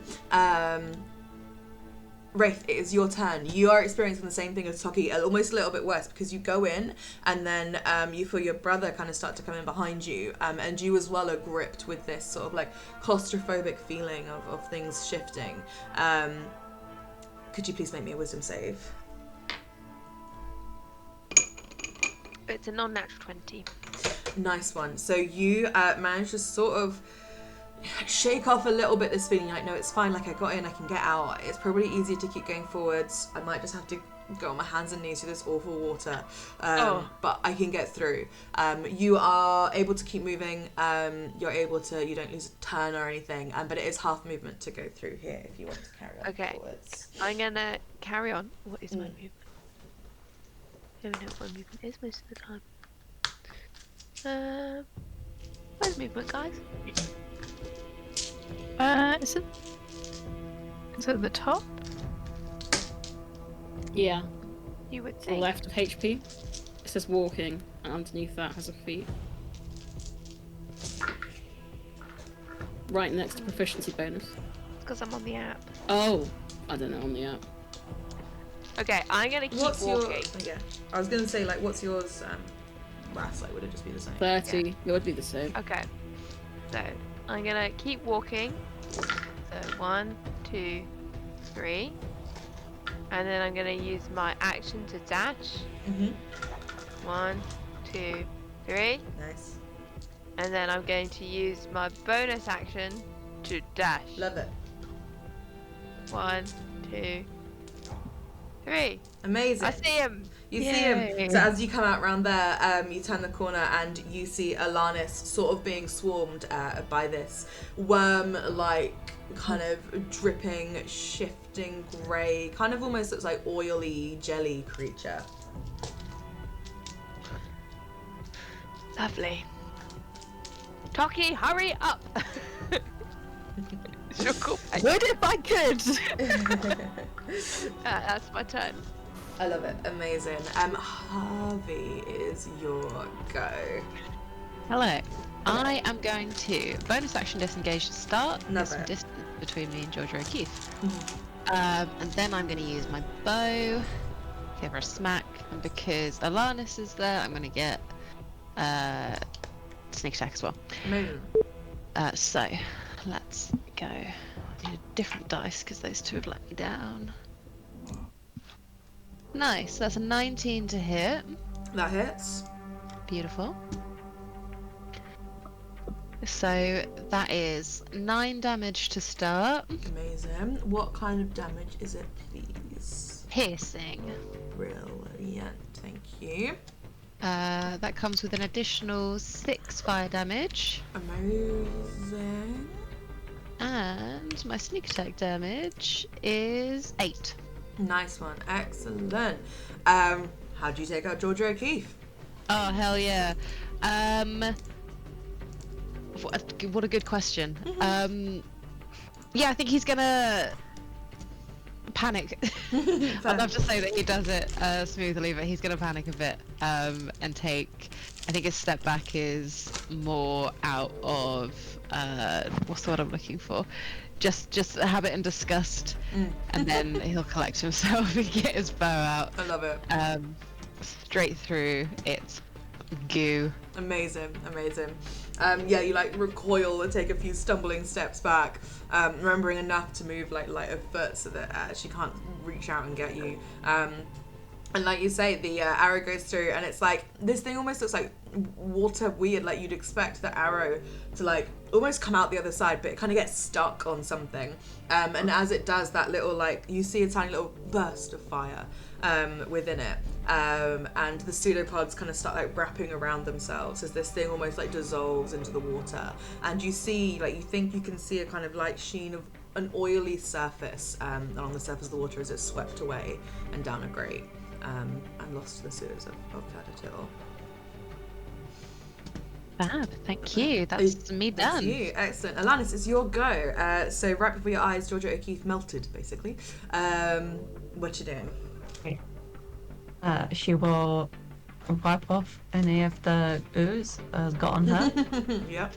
Wraith, it is your turn. You are experiencing the same thing as Toki, almost a little bit worse, because you go in and then you feel your brother kind of start to come in behind you, and you as well are gripped with this sort of like claustrophobic feeling of things shifting. Could you please make me a wisdom save? It's a non-natural 20. Nice one. So you manage to sort of shake off a little bit this feeling. You're like, no, it's fine, like I got in, I can get out. It's probably easier to keep going forwards. I might just have to go on my hands and knees through this awful water, but I can get through. You are able to keep moving. You don't lose a turn or anything, but it is half movement to go through here if you want to carry on forwards. I'm gonna carry on. What is my movement? I don't know what my movement is most of the time. Where's movement, guys? Is it at the top? Yeah, You would to the think. left of HP. It says walking, and underneath that has a feet. Right next to proficiency bonus. Because I'm on the app. Oh, I don't know, on the app. Okay, I'm gonna keep What's your? walking. Yeah, I was gonna say, like, what's yours? Ras, like, would it just be the same? 30, it would be the same. Okay. So I'm gonna keep walking. So 1, 2, 3. And then I'm gonna use my action to dash. Mhm. 1, 2, 3. Nice. And then I'm going to use my bonus action to dash. Love it. 1, 2, 3. Amazing. I see him. You see him. So as you come out round there, you turn the corner and you see Alanis sort of being swarmed by this worm-like, kind of dripping, shifting grey, kind of almost looks like oily jelly creature. Lovely. Toki, hurry up! Would if I could! That's my turn. I love it. Amazing. Harvey, is your go. Hello. I am going to bonus action disengage to start. There's some Love it. distance between me and Georgia O'Keefe. And then I'm going to use my bow, give her a smack, and because Alanis is there, I'm going to get sneak attack as well. Amazing. So let's go. I need a different dice because those two have let me down. Nice. That's a 19 to hit. That hits. Beautiful. So that is 9 damage to start. Amazing. What kind of damage is it, please? Piercing. Brilliant. Thank you. That comes with an additional 6 fire damage. Amazing. And my sneak attack damage is 8. Nice one. Excellent. How do you take out Georgia O'Keefe? Oh, hell yeah. What a good question. Yeah, I think he's gonna panic. I'd love to say that he does it smoothly, but he's gonna panic a bit and take. I think his step back is more out of what's the word I'm looking for? Just a habit and disgust, and then he'll collect himself and get his bow out. I love it. Straight through its goo. Amazing. Yeah, you like recoil and take a few stumbling steps back, remembering enough to move like light of foot so that she can't reach out and get you. And like you say, the arrow goes through, and it's like this thing almost looks like water weird. Like you'd expect the arrow to like almost come out the other side, but it kind of gets stuck on something. And as it does, that little like you see a tiny little burst of fire within it. And the pseudopods kind of start like wrapping around themselves as this thing almost like dissolves into the water. And you see, like you think you can see a kind of light sheen of an oily surface along the surface of the water as it's swept away and down a grate. And lost to the sewers of Cadatil. Fab, thank you. That's me done. That's you. Excellent. Alanis, it's your go. So right before your eyes, Georgia O'Keefe melted, basically. What you doing? She will wipe off any of the ooze that has got on her. Yep.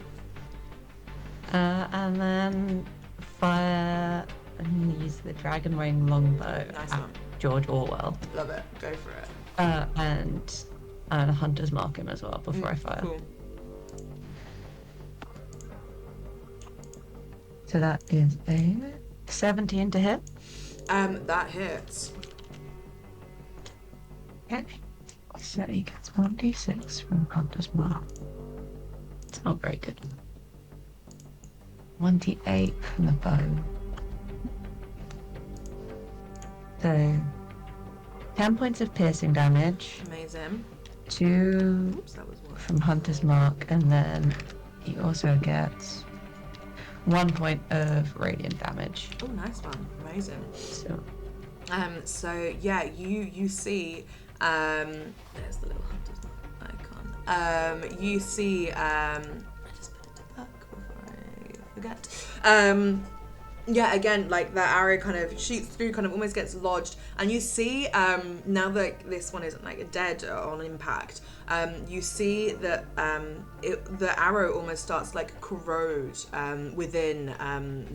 And then fire and use the dragon ring longbow Nice at one. George Orwell. Love it. Go for it. And a hunter's mark him as well before I fire. Cool. So that is a 17 to hit. That hits. Okay. So he gets 1d6 from hunter's mark. It's not very good. 1d8 from the bow. So 10 points of piercing damage, Amazing. 2 Oops, that was one. from hunter's mark, and then he also gets 1 point of radiant damage. Oh, nice one. Amazing. So So yeah, you see, there's the little hunter's icon. You see, I just put it to work before I forget. Yeah, again, like that arrow kind of shoots through, kind of almost gets lodged, and you see, now that this one isn't like dead on impact, you see that the arrow almost starts like corrode within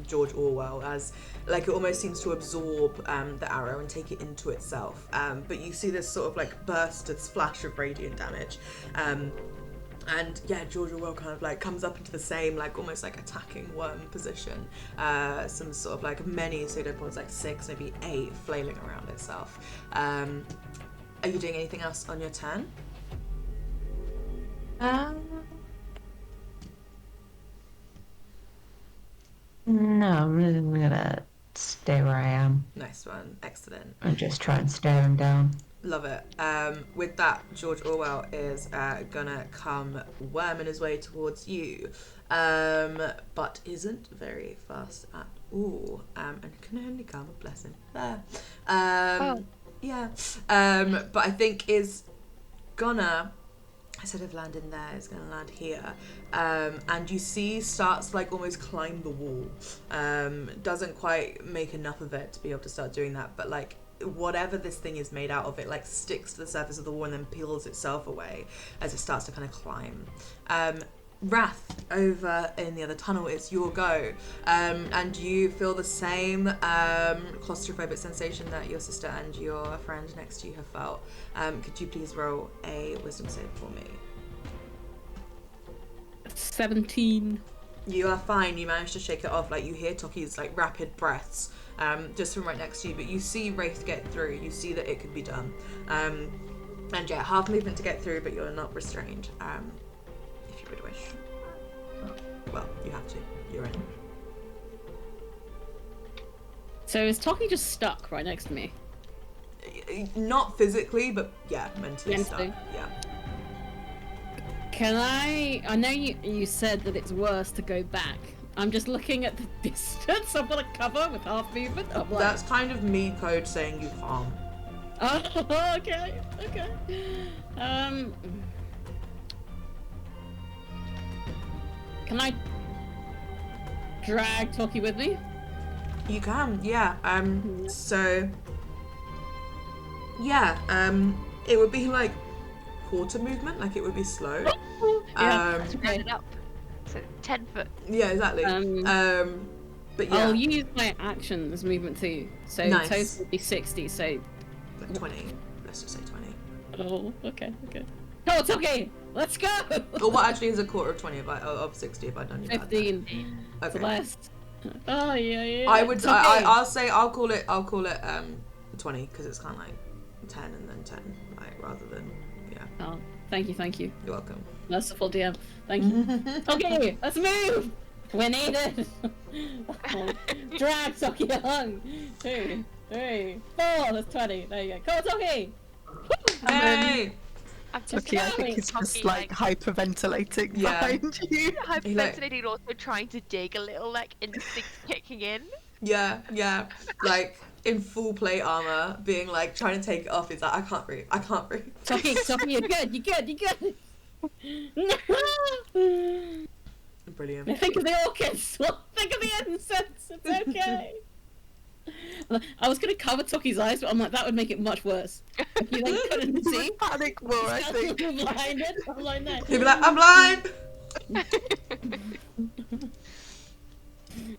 George Orwell, as like it almost seems to absorb the arrow and take it into itself. But you see this sort of like burst, this flash of radiant damage. And yeah, George Orwell kind of like comes up into the same like almost like attacking worm position. Some sort of like many pseudopods, like 6, maybe 8, flailing around itself. Are you doing anything else on your turn? no, I'm gonna stay where I am Nice one, excellent. and just try and stare him down. Love it. With that, George Orwell is gonna come worming his way towards you, but isn't very fast at all, and can only come a blessing there. Yeah, but I think is gonna, instead of landing there, it's gonna land here, and you see starts like almost climb the wall. Doesn't quite make enough of it to be able to start doing that, but like whatever this thing is made out of, it like sticks to the surface of the wall and then peels itself away as it starts to kind of climb. Wrath, over in the other tunnel, it's your go, and you feel the same claustrophobic sensation that your sister and your friend next to you have felt. Could you please roll a wisdom save for me? 17. You are fine. You managed to shake it off. Like, you hear Toki's like rapid breaths just from right next to you, but you see Wraith get through. You see that it could be done. And yeah, half movement to get through, but you're not restrained. If you would wish. Well, you have to. You're in. So is Toki just stuck right next to me? Not physically, but yeah, mentally stuck. Mentally. Yeah. Can I know you said that it's worse to go back. I'm just looking at the distance I've got to cover with half movement. I'm like, That's kind of me code saying you can't. oh, okay. Can I drag Toki with me? You can, yeah. So yeah, it would be like quarter movement, like it would be slow. Yeah. Spread it up. So 10 foot. Yeah, exactly. But yeah, I'll use my actions movement too. So Nice. total would be 60. So like 20. Let's just say 20. oh, okay. Oh, it's okay. Let's go. Or what actually is a quarter of 20 of 60 if I'd done you that? 15. Okay. Celeste. Oh yeah. I would. It's okay. I'll say. I'll call it 20 because it's kind of like 10 and then 10, like rather than yeah. Oh, thank you. You're welcome. Merciful DM. Thank you. Okay, let's move. We need it. Drag Toki along. 2, 3, 4. That's 20. There you go. Go Toki. Hey. I'm Toki, I think he's just like hyperventilating Yeah. behind you. hyperventilating, also trying to dig a little, like instincts kicking in. Yeah. Like in full plate armor, being like trying to take it off. He's like, I can't breathe. Toki, you're good. Brilliant. Think of the orchids. Think of the incense. It's okay. I was gonna cover Toki's eyes, but I'm like, that would make it much worse. You like couldn't see. Panic more, I think. Blinded. I'm like, no. He'd be like, I'm blind.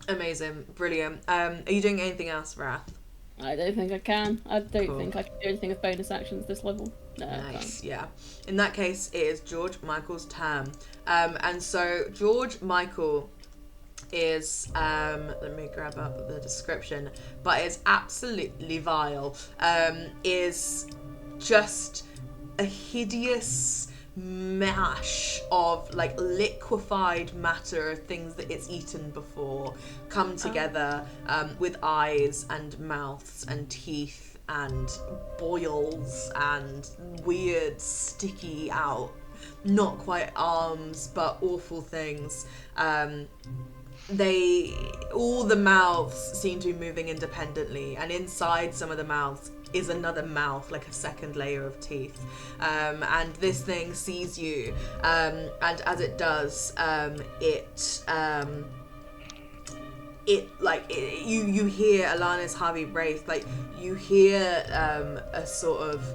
Amazing, brilliant. Are you doing anything else, Wrath? I don't think I can. I don't Cool. think I can do anything with bonus actions this level. No, I Nice, can't. yeah. In that case, it is George Michael's turn. And so George Michael is, let me grab up the description, but it's absolutely vile. Is just a hideous mash of like liquefied matter of things that it's eaten before come together with eyes and mouths and teeth and boils and weird sticky out, not quite arms, but awful things. All the mouths seem to be moving independently, and inside some of the mouths is another mouth, like a second layer of teeth. And this thing sees you, and as it does, you hear Alana's Harvey Wraith, like you hear a sort of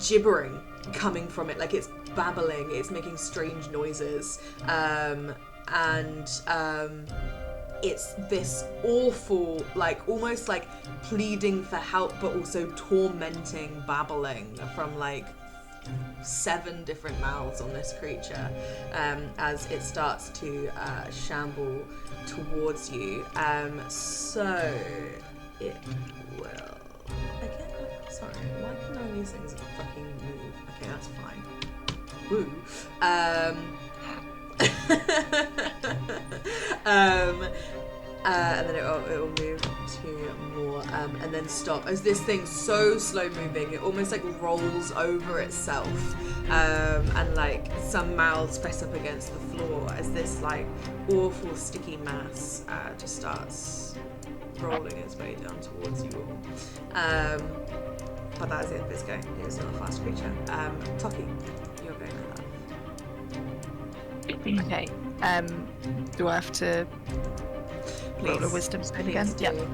gibbering coming from it, like it's babbling, it's making strange noises, and it's this awful, like almost like pleading for help, but also tormenting babbling from like 7 different mouths on this creature, as it starts to shamble towards you. So it will. Again, sorry, why can none of these things fucking move? Okay, that's fine. Woo. And then it will move to more, and then stop as this thing's so slow moving it almost like rolls over itself, and like some mouths press up against the floor as this like awful sticky mass just starts rolling its way down towards you all. But that is the end of its go. It was not a fast creature. Toki, you're going with that. Okay. Do I have to roll a wisdom save again? Please Yeah. do.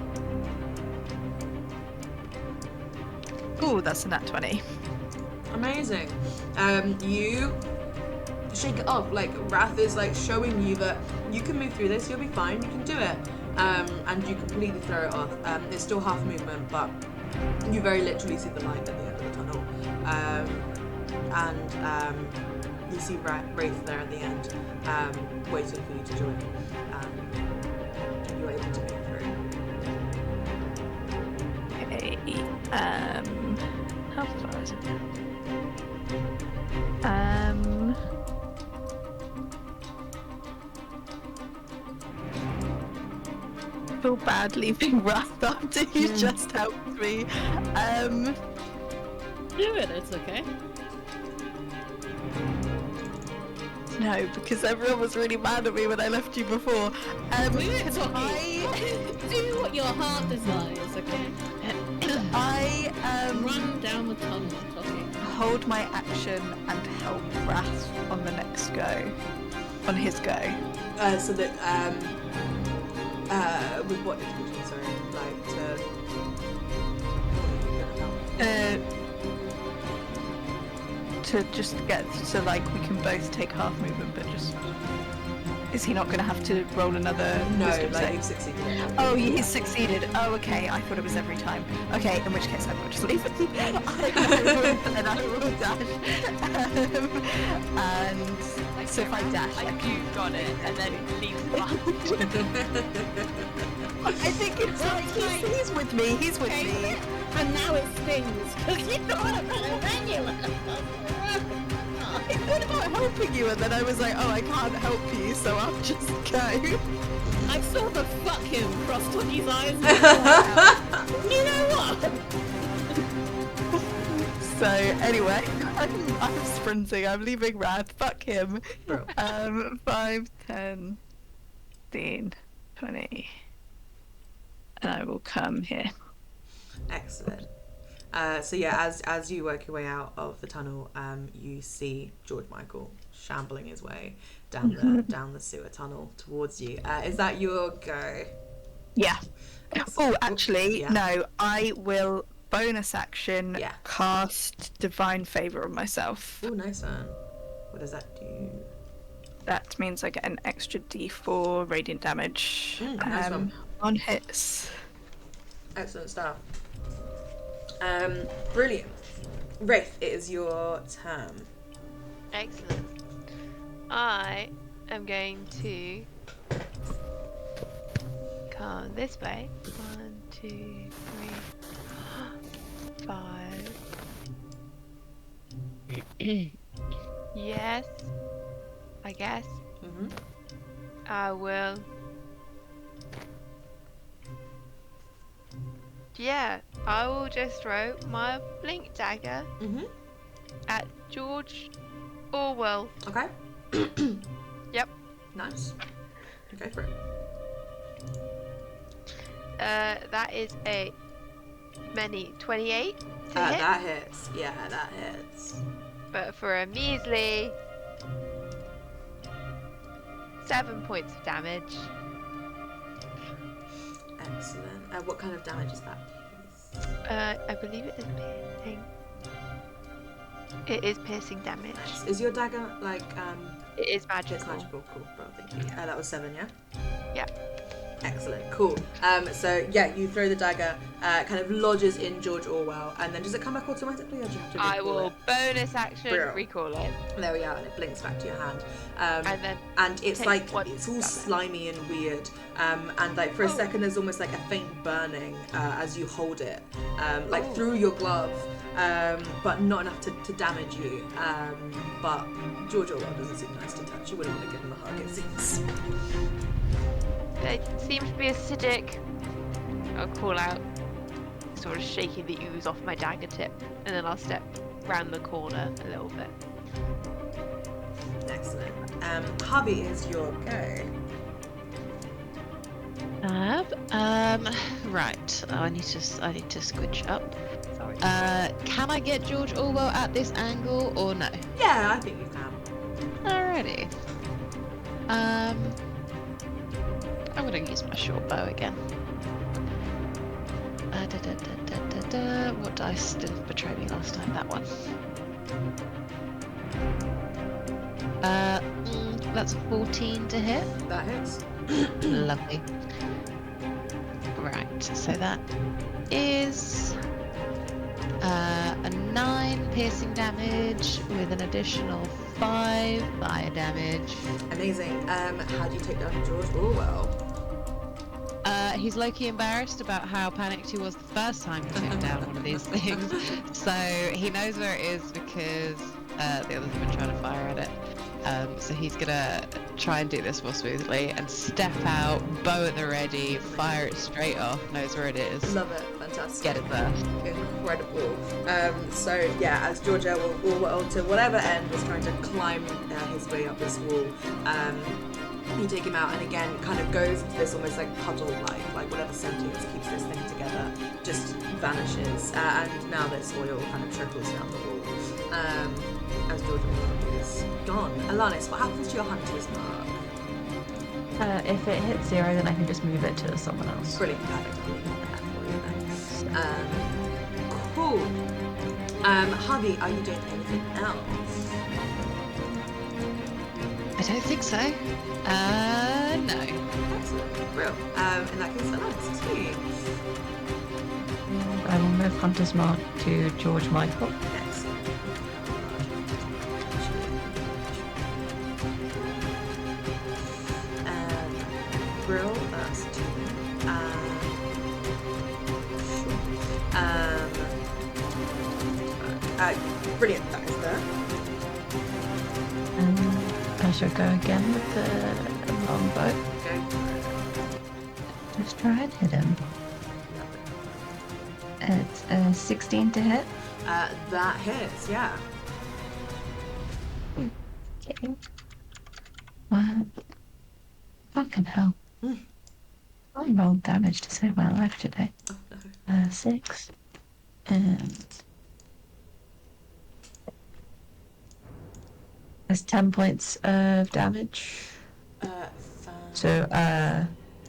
Ooh, that's a nat 20. Amazing. You shake it off. Like Wrath is like showing you that you can move through this. You'll be fine. You can do it. And you completely throw it off. It's still half movement, but you very literally see the light at the end of the tunnel. you see Wraith there at the end, waiting for you to join. You're able to move through. Okay. How far is it? I feel bad leaving Wrath after you just helped me. Do it, it's okay. No, because everyone was really mad at me when I left you before. It's okay. Do what your heart desires, okay? I Run down the tunnel, okay? hold my action and help Wrath on the next go. On his go. So that with what intention? Sorry, like to just get so like we can both take half movement, but just is he not going to have to roll another? no, wisdom like save? you've succeeded. Oh, he's succeeded. Oh, okay. I thought it was every time. Okay, in which case I will just leave it. And then I will dash. And so if I dash, Like you've got it, and then it leaves behind. I think it's like he's with me. He's with me. And now it stings, because you thought about it regular. I thought about helping you, and then I was like, oh, I can't help you, so I'll just go. I saw the fuck him cross Tooki's eyes. You know what? So anyway, I'm sprinting. I'm leaving Wrath. Fuck him. Bro. 5, 10, 15, 20, and I will come here. Excellent. So yeah, as you work your way out of the tunnel, you see George Michael shambling his way down the sewer tunnel towards you. Is that your go? Yeah. Excellent. Oh, actually, Yeah. no. I will bonus action Yeah. cast Divine Favor on myself. Oh, nice one. What does that do? That means I get an extra D4 radiant damage Nice one. on hits. Excellent stuff. Brilliant. Wraith, it is your turn. Excellent. I am going to come this way. 1, 2, 3, 5. Yes. I guess Mm-hmm. I will. Yeah, I will just throw my blink dagger Mm-hmm. at George Orwell. Okay. Yep. Nice. Okay, for it. That is a 28 to hit, That hits. Yeah, that hits. but for a measly 7 points of damage. Excellent. What kind of damage is that, please? I believe it is piercing. It is piercing damage. Nice. Is your dagger like It is magical. It's magical. Cool, bro. Thank you. That was 7, yeah. Yeah. Excellent. Cool. So yeah, you throw the dagger, kind of lodges in George Orwell, and then does it come back automatically, or do you have to recall I will it? bonus action Bro. recall it, There we are, and it blinks back to your hand. and then And it's take like one it's all damage. slimy and weird, and like for a Oh. second there's almost like a faint burning as you hold it, like Oh. through your glove, but not enough to damage you. But George Orwell doesn't seem nice to touch. You wouldn't want to give him a hug, it seems. it seems to be acidic. I'll call out, sort of shaking the ooze off my dagger tip, and then I'll step round the corner a little bit. Excellent. Harvey, is your go. Right. Oh, I need to squidge up. Sorry. Can I get George Orwell at this angle or no? Yeah, I think you can. Alrighty. I'm gonna use my short bow again. What dice didn't betray me last time? That one. That's a 14 to hit. That hits. Lovely. Right, so that is A 9 piercing damage with an additional 5 fire damage. Amazing. How do you take down George Orwell? He's low-key embarrassed about how panicked he was the first time he took down one of these things. So he knows where it is because the others have been trying to fire at it. So he's gonna try and do this more smoothly and step out, bow at the ready, fire it straight off, knows where it is. Love it. Fantastic. Get it there. Incredible. So yeah, as George Orwell to whatever end was trying to climb his way up this wall, you take him out and again kind of goes into this almost like puddle like whatever sentience keeps this thing together just vanishes, and now this oil kind of trickles down the wall as George Orwell is gone. Alanis, what happens to your hunter's mark? If it hits 0, then I can just move it to someone else. Brilliant, perfect. I'll leave that there for you then. Cool. Harvey, are you doing anything else? I don't think so. No. Excellent. Real. In that case, Alanis, it's you. I will move Hunter's Mark to George Michael. Excellent. Brill, that's 2. Brilliant, that is there. I shall go again with the longbow. Go for Let's try and hit him. It's 16 to hit. it. That hits, yeah. Okay. What? Fucking hell. I rolled damage to save my life today. Oh no. 6. And there's 10 points of damage. So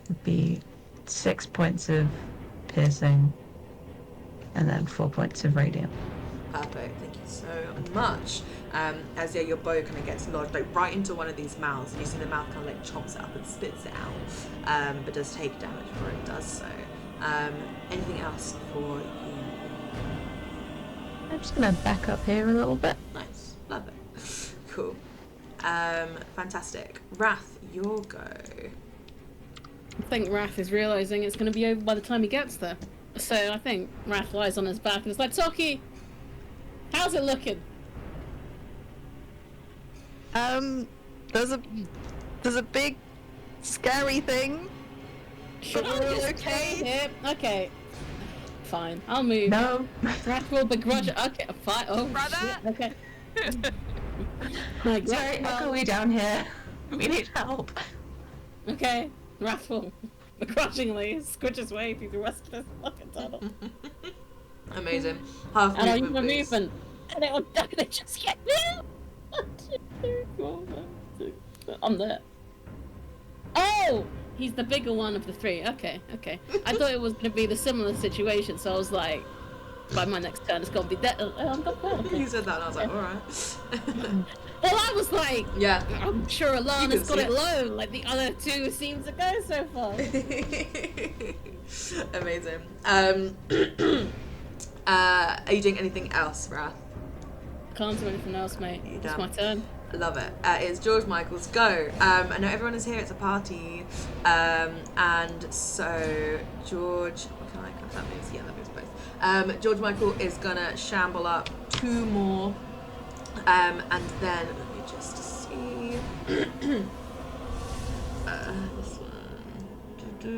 would be 6 points of piercing and then 4 points of radiant. Perfect, thank you so much. As your bow kind of gets lodged like right into one of these mouths, and you see the mouth kind of like chomps it up and spits it out, but does take damage before it does so. Anything else for you? I'm just gonna back up here a little bit. Nice, love it. Cool. Fantastic. Wrath, your go. I think Raph is realizing it's going to be over by the time he gets there. So I think Raph lies on his back and is like, Toki, how's it looking? There's a big scary thing. Should But I we're just okay? take it? Okay. Fine, I'll move. No. Raph will begrudge it. Okay, fine. Oh, Brother? shit. Okay. Like, Sorry, Raph will- echoey down here. We need help. Okay, Raph will begrudgingly squidge his way through the rest of this fucking tunnel. Amazing. Half And I'll use movement, my please. movement. And it'll definitely just get me. I'm there. Oh! He's the bigger one of the 3. Okay, okay. I thought it was going to be the similar situation, so I was like, by my next turn, it's going to be that. You said that and I was like, alright. Well, I was like, Yeah. I'm sure You Alana's can got see it low, like the other 2 seem to go so far. Amazing. Are you doing anything else, Wrath? Can't do anything else, mate. You It's done. my turn. Love it. It's George Michael's go. I know everyone is here, it's a party. And so George, can I cut that moves? Yeah, that moves both. George Michael is gonna shamble up 2 more. And then let me just see. This one.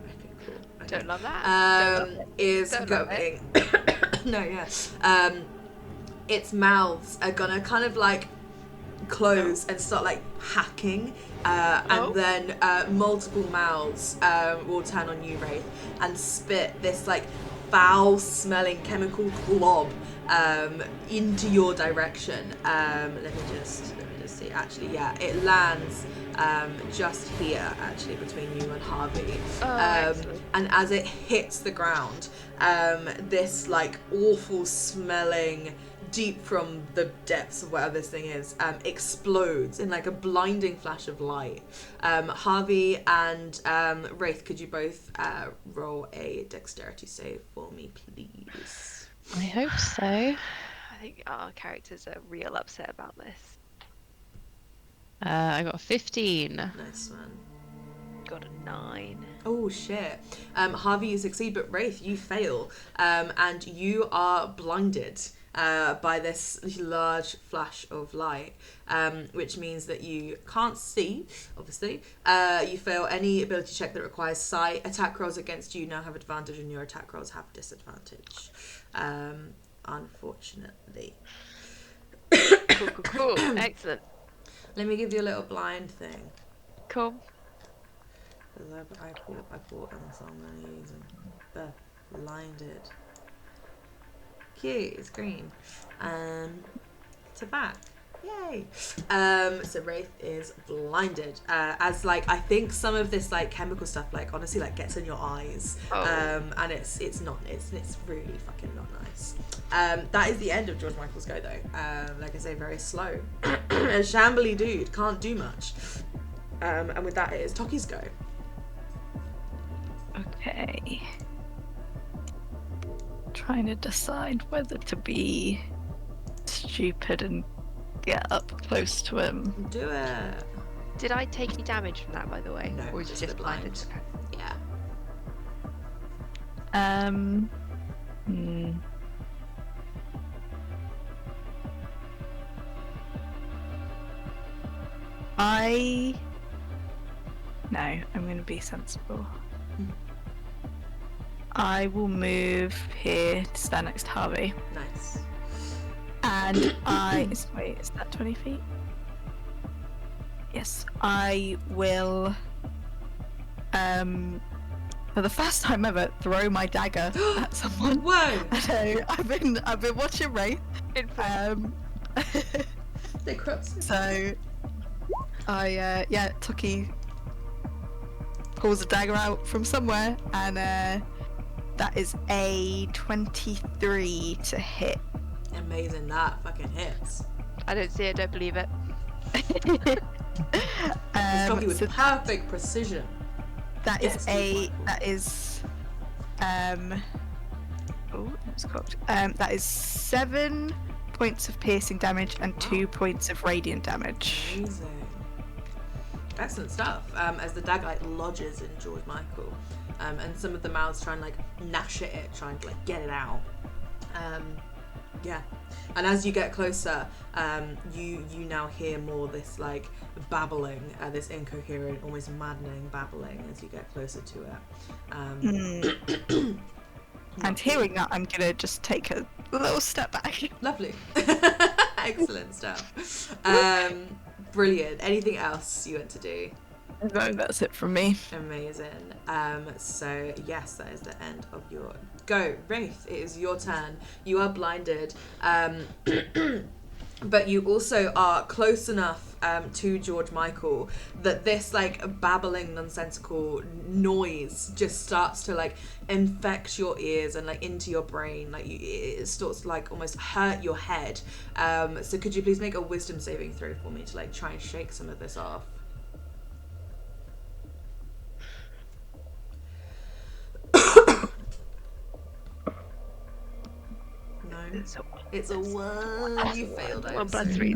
Okay, cool. Okay. Don't love that. Is Don't love going. No, yeah. Its mouths are gonna kind of like close and start like hacking, and then multiple mouths will turn on you, Wraith, and spit this like foul-smelling chemical glob into your direction. Let me just see. Actually, yeah, it lands just here, actually, between you and Harvey. Excellent. And as it hits the ground, this like awful smelling deep from the depths of whatever this thing is, explodes in like a blinding flash of light. Harvey and Wraith, could you both roll a dexterity save for me, please? I hope so. I think our characters are real upset about this. I got a 15. Nice one. Got a 9. Oh shit. Harvey, you succeed, but Wraith, you fail. And you are blinded by this large flash of light, which means that you can't see, obviously. You fail any ability check that requires sight. Attack rolls against you now have advantage, and your attack rolls have disadvantage. Unfortunately. Cool. Excellent. Let me give you a little blind thing. Cool. Because I bought them, so I'm going to use them. The blinded. Cute, it's green. To back. Yay! So Wraith is blinded. As like I think some of this like chemical stuff like honestly like gets in your eyes. And it's really fucking not nice. That is the end of George Michael's go though. Like I say, very slow. A shambly dude, can't do much. And with that it is Toki's go. Okay. Trying to decide whether to be stupid and get up close to him. Do it. Did I take any damage from that, by the way? No, Or is it just just the blinded? blind. Yeah. No, I'm going to be sensible. I will move here to stand next to Harvey. Nice. And wait, is that 20 feet? Yes, I will, for the first time ever, throw my dagger at someone. Whoa! I know, I've been watching Wraith. They crops. So, Toki pulls a dagger out from somewhere, and that is a 23 to hit. Amazing, that fucking hits. I don't see it, don't believe it. It's Toki with perfect precision. That Yes, that is 7 points of piercing damage and 2 points of radiant damage. Amazing. Excellent stuff. As the dagger like lodges in George Michael, and some of the mouths try and like gnash at it, trying to like get it out. Yeah. And as you get closer, you now hear more this like babbling, this incoherent, almost maddening babbling as you get closer to it. And hearing that, I'm gonna just take a little step back. Lovely. Excellent stuff. Brilliant. Anything else you want to do? No, that's it from me. Amazing. So yes, that is the end of your go. Wraith, it is your turn. You are blinded, but you also are close enough to George Michael that this like babbling nonsensical noise just starts to like infect your ears and like into your brain. Like it starts to like almost hurt your head. So could you please make a wisdom saving throw for me to like try and shake some of this off? It's a 1. You failed. 1 plus 3.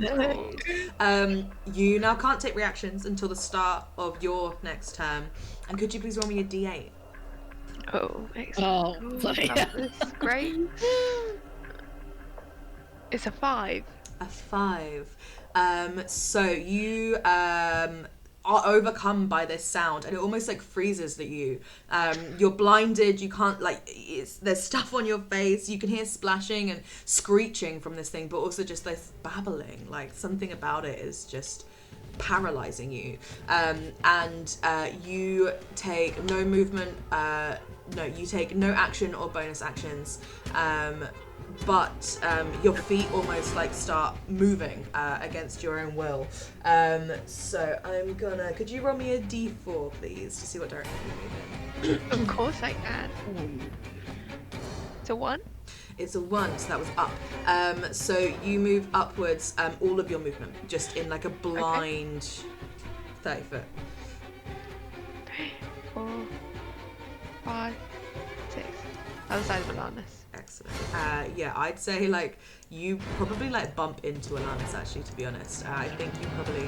You now can't take reactions until the start of your next turn. And could you please roll me a d8? Oh, excellent. Oh, bloody hell. That's great. It's a 5. A 5. So you are overcome by this sound, and it almost like freezes that you. You're blinded. You can't like. There's stuff on your face. You can hear splashing and screeching from this thing, but also just this babbling. Like something about it is just paralyzing you. And you take no movement. You take no action or bonus actions. But your feet almost like start moving against your own will. So I'm gonna. Could you roll me a d4, please, to see what direction you're moving? Of course I can. It's a 1. It's a 1, so that was up. So you move upwards, all of your movement, just in like a blind 30 foot. 3, 4, 5, 6. Other side of Alanis. Excellent. Yeah, I'd say like you probably like bump into Alanis actually, to be honest. I think you probably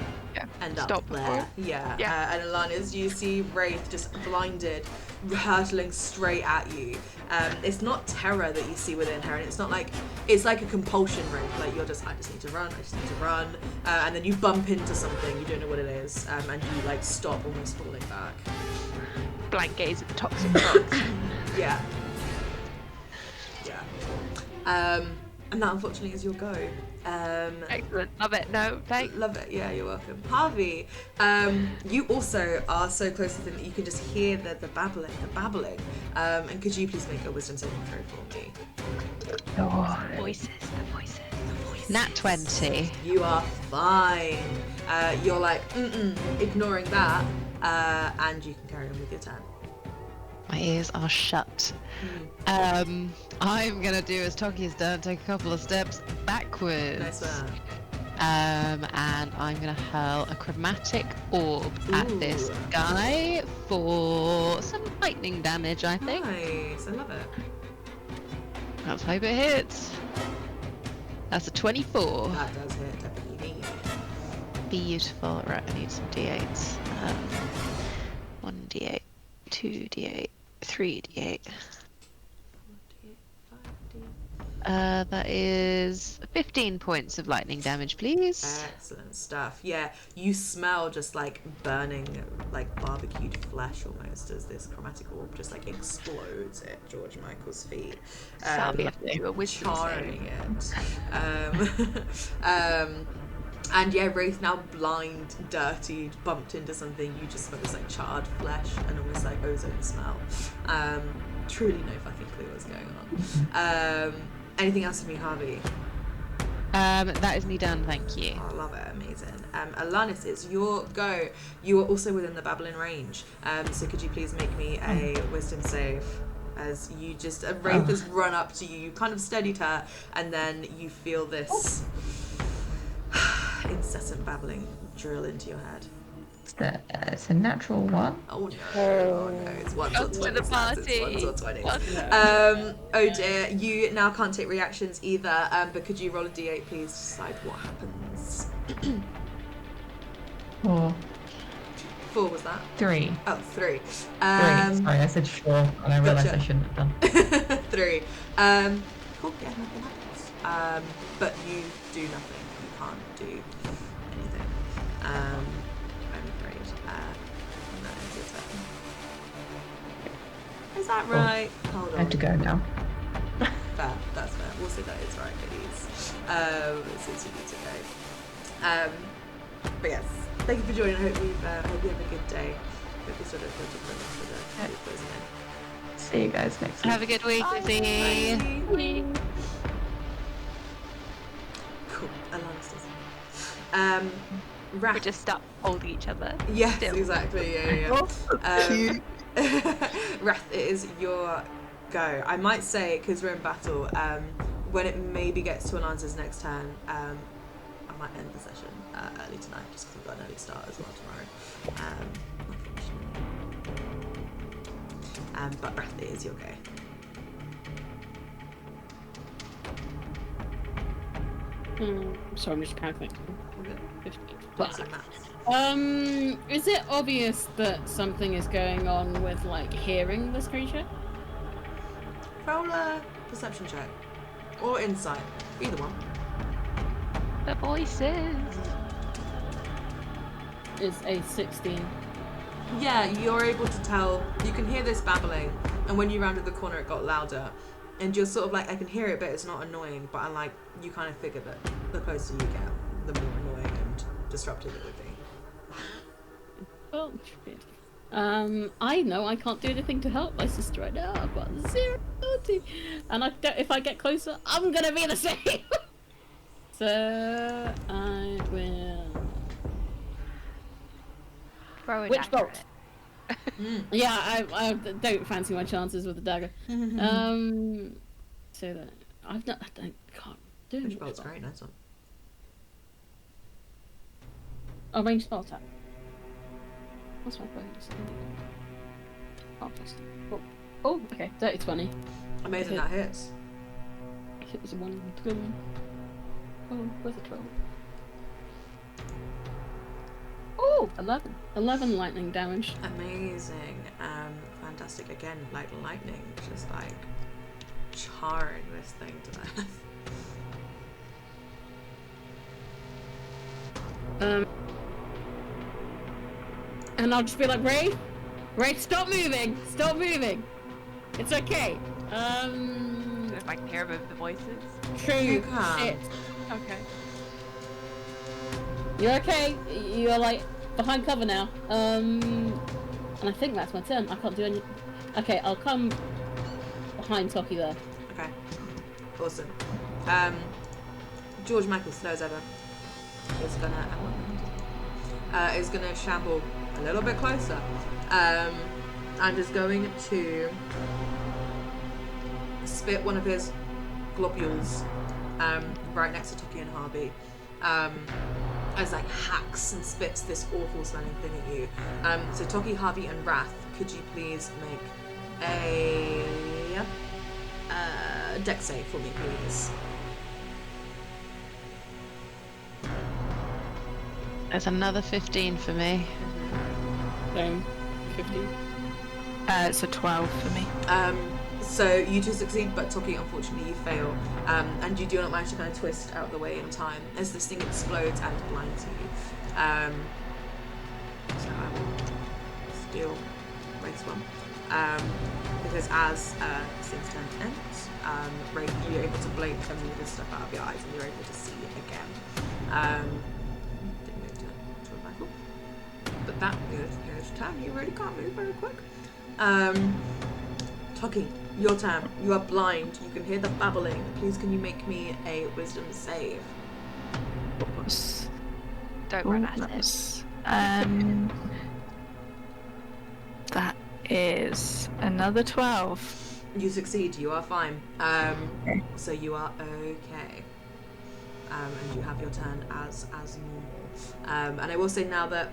end up Stop there. before. Yeah. And Alanis, you see Wraith just blinded, hurtling straight at you. It's not terror that you see within her, and it's not like, it's like a compulsion, Wraith. Like you're just, I just need to run, and then you bump into something, you don't know what it is, and you like stop almost falling back. Blank gaze at the toxic box. Yeah. And that unfortunately is your go. Excellent. Love it. No, thanks. Love it. Yeah, you're welcome. Harvey, you also are so close to them that you can just hear the babbling. And could you please make a wisdom saving throw for me? The voices. Nat 20. You are fine. You're like, ignoring that, and you can carry on with your turn. My ears are shut. I'm gonna do as Toki's done, take a couple of steps backwards. Nice one. And I'm gonna hurl a chromatic orb at this guy for some lightning damage, I think. Nice, I love it. Let's hope it hits. That's a 24. That does hit, definitely. Beautiful. Right, I need some d8s. 1d8, 2d8, 3d8. That is 15 points of lightning damage, please. Excellent stuff. Yeah, you smell just like burning, like barbecued flesh almost as this chromatic orb just like explodes at George Michael's feet. Salvia, do a wisdom charring it. And yeah, Wraith now blind, dirtied, bumped into something. You just smell this like charred flesh and almost like ozone smell. Truly no fucking clue what's going on. Anything else from you, Harvey? That is me done, thank you. I love it, amazing. Alanis, it's your go. You are also within the babbling range. So could you please make me a wisdom save? As you just, a Wraith has run up to you, you kind of steadied her, and then you feel this incessant babbling drill into your head. It's a natural 1. Oh no, it's 1s or 20s. to the party. It's 1s or 20s. Oh dear, you now can't take reactions either, but could you roll a d8 please to decide what happens? 4. 4 was that? 3. Oh, 3. 3. Sorry, I said 4, and I realised Gotcha. I shouldn't have done. 3. Cool, yeah, nothing happens. But you do nothing. You can't do anything. I'm afraid. That is your turn. Is that right? Hold on. I have to go now. Fair, that's fair. We'll say that is right, ladies. Since you need to go. But yes, thank you for joining. I hope you have a good day. Hope you sort of feel different for the closing in. See you guys next week. Have a good week, Izzy. Cool. Alanis doesn't. We Wrath. just stop holding each other. Yes, still. exactly. Yeah. Wrath, it is your go. I might say, because we're in battle, when it maybe gets to Alanis' next turn, I might end the session early tonight, just because we've got an early start as well tomorrow. Unfortunately. But Wrath, it is your go. So I'm just calculating. Plus and maths. Is it obvious that something is going on with like hearing this creature? Roll a perception check. Or insight. Either one. The voices. Is a 16. Yeah, you're able to tell. You can hear this babbling, and when you rounded the corner, it got louder. And you're sort of like, I can hear it, but it's not annoying. But I'm like, you kind of figure that the closer you get, the more annoying and disruptive it would be. Oh, shit. I know I can't do anything to help my sister right now. I've got 0 ability. And I don't, if I get closer, I'm gonna be the same. So, I will... Throw it Witch at bolt. it. Yeah, I don't fancy my chances with the dagger. So that I can't do Which it. bolt's great, nice one. Oh, range spell attack. What's my bonus? Oh, oh, okay. Dirty 20. Amazing, that hits. It was a 1 and 12. Oh, where's the 12? Oh, 11. 11 lightning damage. Amazing. Fantastic. Again, like lightning, just like charring this thing to death. And I'll just be like, Ray, stop moving, it's okay. If I can hear both the voices. True. You can. Shit. Okay. You're okay. You're like behind cover now. And I think that's my turn. I can't do any. Okay, I'll come behind Toki there. Okay. Awesome. George Michael slows over. Is gonna shamble a little bit closer. And is going to spit one of his globules right next to Toki and Harvey. As like hacks and spits this awful smelling thing at you. So Toki, Harvey and Wrath, could you please make a dex save for me, please? There's another 15 for me. Same. 15. It's a 12 for me. So you two succeed, but Toki, unfortunately, you fail. And you do not manage to kind of twist out of the way in time as this thing explodes and blinds you. So I will steal race one. Because as Sing's turn ends, you're able to blink and move this stuff out of your eyes and you're able to see it again. Didn't move to Michael. But that is his turn. You really can't move very quick. Toki, your turn. You are blind. You can hear the babbling. Please, can you make me a wisdom save? Don't run at it. Nice. That is another 12. You succeed. You are fine. So you are okay. And you have your turn as normal. And I will say now that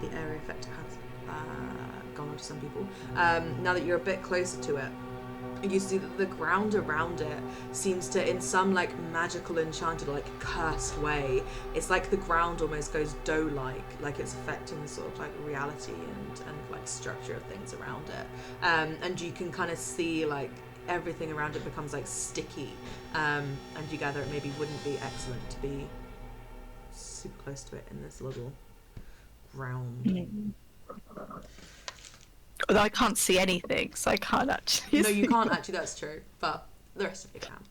the area effect has gone on to some people. Now that you're a bit closer to it, you see that the ground around it seems to, in some like magical, enchanted, like cursed way, it's like the ground almost goes dough-like it's affecting the sort of like reality and like structure of things around it. And you can kind of see like everything around it becomes like sticky. And you gather it maybe wouldn't be excellent to be super close to it in this little ground. Although I can't see anything, so I can't actually. No, you can't actually, that's true. But the rest of you can.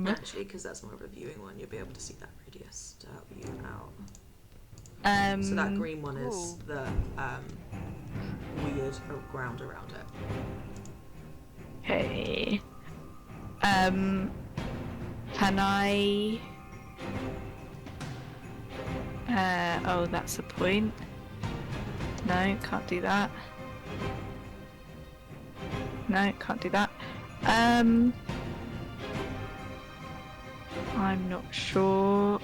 Actually, because that's more of a viewing one, you'll be able to see that radius to help you out. So that green one is the weird ground around it. Okay. Can I? Oh, that's a point. No, can't do that. No, can't do that. I'm not sure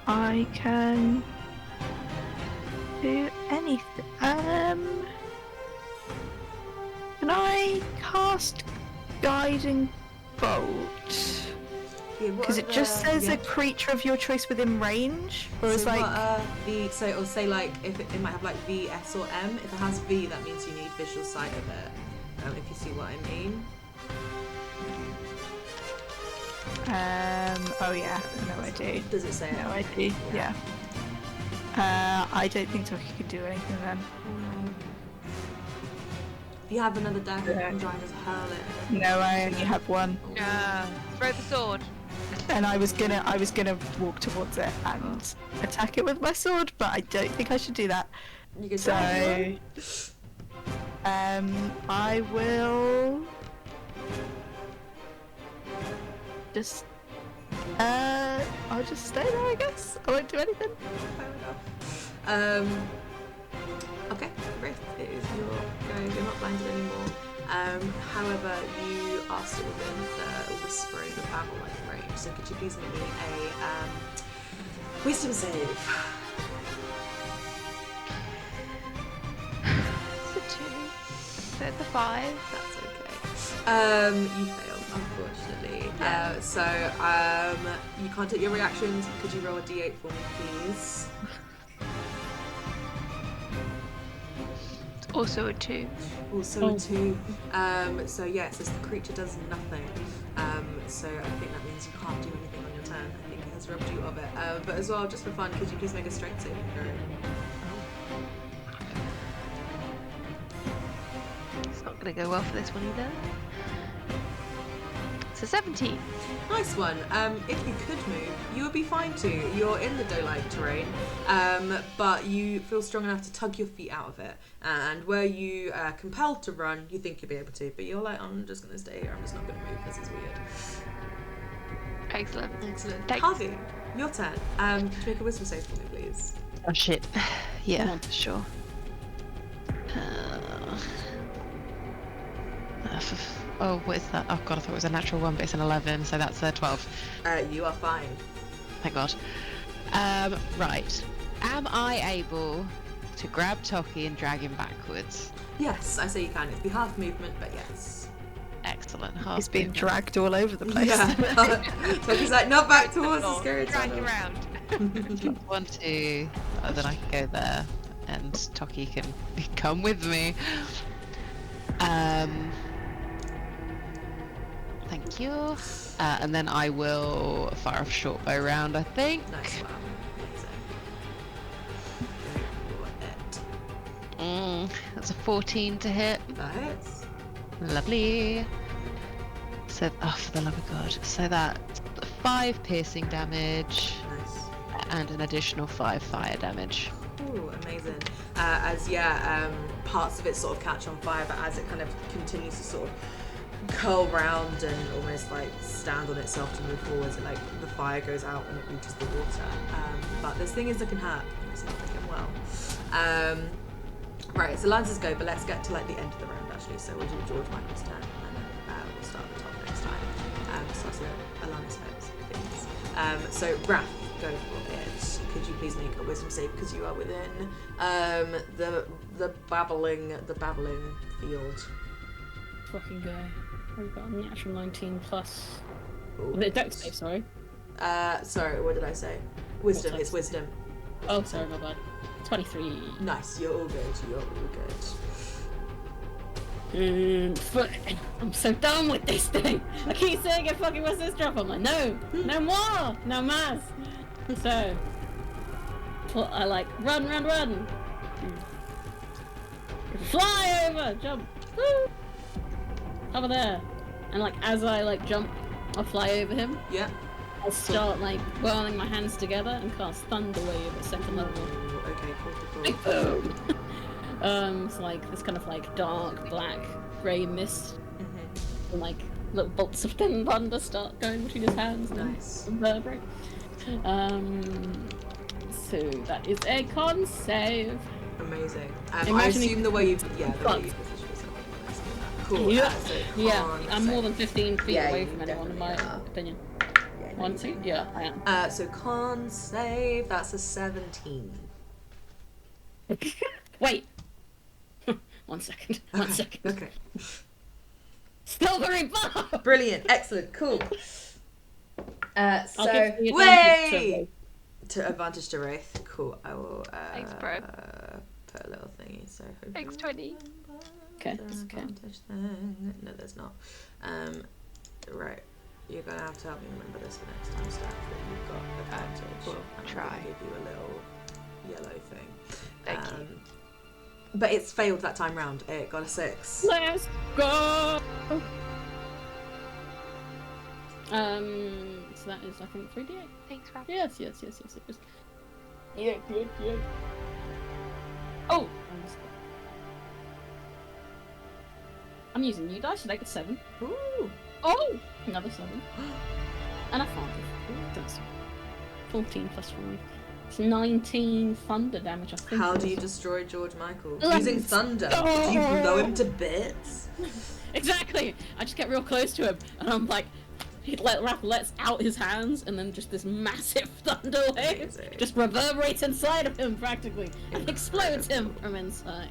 I can do anything. Can I cast Guiding Bolt? Because it just says a creature of your choice within range, or so it's like so it'll say like if it might have like V, S, or M. If it has V, that means you need visual sight of it. If you see what I mean. Oh yeah, no I do. Does it say it? No I do. Yeah. I don't think Toki could do anything then. If you have another dagger, you can try and just hurl it. No, I only have one. Throw the sword. And I was gonna walk towards it and attack it with my sword, but I don't think I should do that. You can So I will just I'll just stay there, I guess. I won't do anything. Fair enough. Okay, great. It is your go. You're not blinded anymore. However, you are still within the whispering, the babble-like range. So could you please make me a wisdom save? It's a 2. So it's a 5. That's okay. You failed, unfortunately. You can't take your reactions. Could you roll a d8 for me, please? Also a 2. Also a 2. So yeah, it says the creature does nothing. So I think that means you can't do anything on your turn. I think it has robbed you of it. But as well, just for fun, could you please make a strength saving throw? It's not going to go well for this one either. It's a 17. Nice one. If you could move, you would be fine too. You're in the doe-like terrain, but you feel strong enough to tug your feet out of it. And where you are compelled to run, you think you'll be able to, but you're like, I'm just going to stay here. I'm just not going to move. This is weird. Excellent. Excellent. Thanks. Harvey, your turn. Could you make a wisdom save for me, please? Oh shit. Yeah, sure. Oh, what is that? Oh god, I thought it was a natural 1, but it's an 11, so that's a 12. You are fine. Thank god. Right. Am I able to grab Toki and drag him backwards? Yes, I say you can. It'd be half movement, but yes. Excellent. Half He's being movement. dragged all over the place. Yeah. So he's like, not back towards the scary Drag tunnel. around. 1, 2, then I can go there, and Toki can come with me. Thank you. And then I will fire a short bow round, I think. Nice one. That's a 14 to hit. That hits. Lovely. So, oh, for the love of God. So that's 5 piercing damage Nice. and an additional 5 fire damage. Ooh, amazing. Parts of it sort of catch on fire, but as it kind of continues to sort of curl round and almost like stand on itself to move forwards, and like the fire goes out and it reaches the water. But this thing is looking hurt. It's not looking well. Right, so Lance's go, but let's get to like the end of the round actually. So we'll do George Michael's turn, and then we'll start at the top next time. So that's Alana's things. So Raph, go for it. Could you please make a wisdom save because you are within the babbling field. Fucking guy. I've got a natural 19 plus. Ooh. The dex save, sorry. Sorry, what did I say? Wisdom. What It's wisdom. Oh, sorry, my bad. 23. Nice. You're all good. You're all good. I'm so done with this thing. I keep saying it fucking was this drop. I'm like, no more, no mas. So, I like run, fly over, jump, woo, over there, and like as I like jump, I fly over him. Yeah. I'll start like whirling my hands together and cast Thunder Wave at second level. Ooh, okay. Cool. Boom. It's like this kind of like dark black grey mist, and like little bolts of thin thunder start going between his hands. Nice. And vertebrae. So that is a con save. Amazing. I Imagining- assume the way you've positioned yourself. Cool. Yeah. So Yeah, con I'm more save. than 15 feet Yeah, away you from anyone, in my definitely are. opinion. Yeah, no, 1, you 2? definitely Yeah, I am. are. So con save. That's a 17. Wait! 1 second. One second. Okay. Still very far! Brilliant. Excellent. Cool. I'll So give the advantage way to advantage to Wraith. Cool. I will. Thanks, bro. Put a little thingy. So. Thanks, 20. Okay, There's it's an okay. advantage thing. No, there's not. Right. You're gonna have to help me remember this for next time, Steph. That you've got advantage. We'll I'm try. gonna give you a little yellow thing. Thank you. But it's failed that time round. It got a 6. Let's go! So that is, I think, 3d8. Thanks, Rob. Yes. Yeah. Oh! I'm using new dice, so I get 7. Ooh. Oh! Another 7. And a 5. That's 14 plus 5. It's 19 thunder damage, I think. How it do you is. destroy George Michael? Let's Using thunder. go! Do you blow him to bits? Exactly! I just get real close to him, and I'm like, Raph lets out his hands, and then just this massive thunder wave Amazing. just reverberates inside of him practically, and explodes him from inside.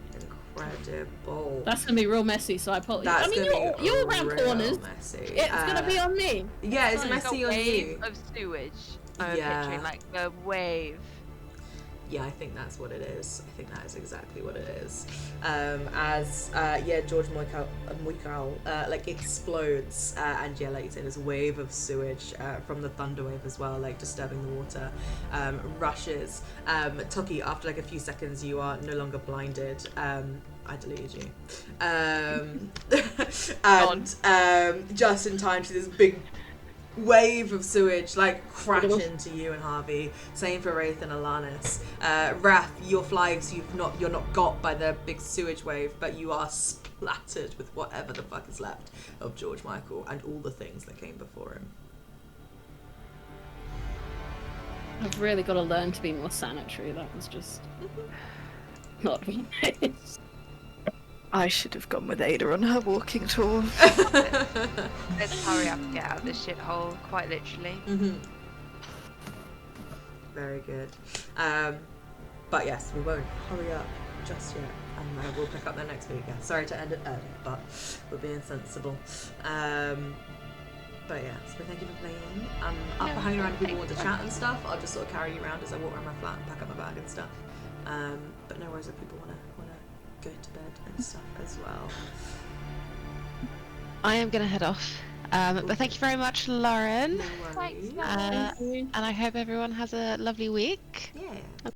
Incredible. That's gonna be real messy, so I apologize. That's I mean, gonna be you're around real corners. messy. It's gonna be on me. Yeah, it's fine. messy a on wave you. of sewage. I'm Yeah. picturing like a wave. Yeah, I think that's what it is. I think that is exactly what it is. George Michael like explodes, and yeah, like you say, there's a wave of sewage from the thunder wave as well, like disturbing the water. Rushes. Toki, after like a few seconds, you are no longer blinded. I deleted you. And just in time to this big wave of sewage like crash into you and Harvey. Same for Wraith and Alanis. Raph, you're flying, so you're not got by the big sewage wave, but you are splattered with whatever the fuck is left of George Michael and all the things that came before him. I've really got to learn to be more sanitary. That was just not nice. I should have gone with Ada on her walking tour. Let's hurry up and get out of this shithole, quite literally. Very good. But yes, we won't hurry up just yet, and we'll pick up there next week. Yeah, sorry to end it early, but we're being sensible. But yeah, so thank you for playing. I'm up for hanging around if people want to chat and stuff. I'll just sort of carry you around as I walk around my flat and pack up my bag and stuff. But no worries if people want to go to bed and stuff as well. I am gonna head off. But thank you very much, Lauren. No worries. Thanks, And I hope everyone has a lovely week. Yeah.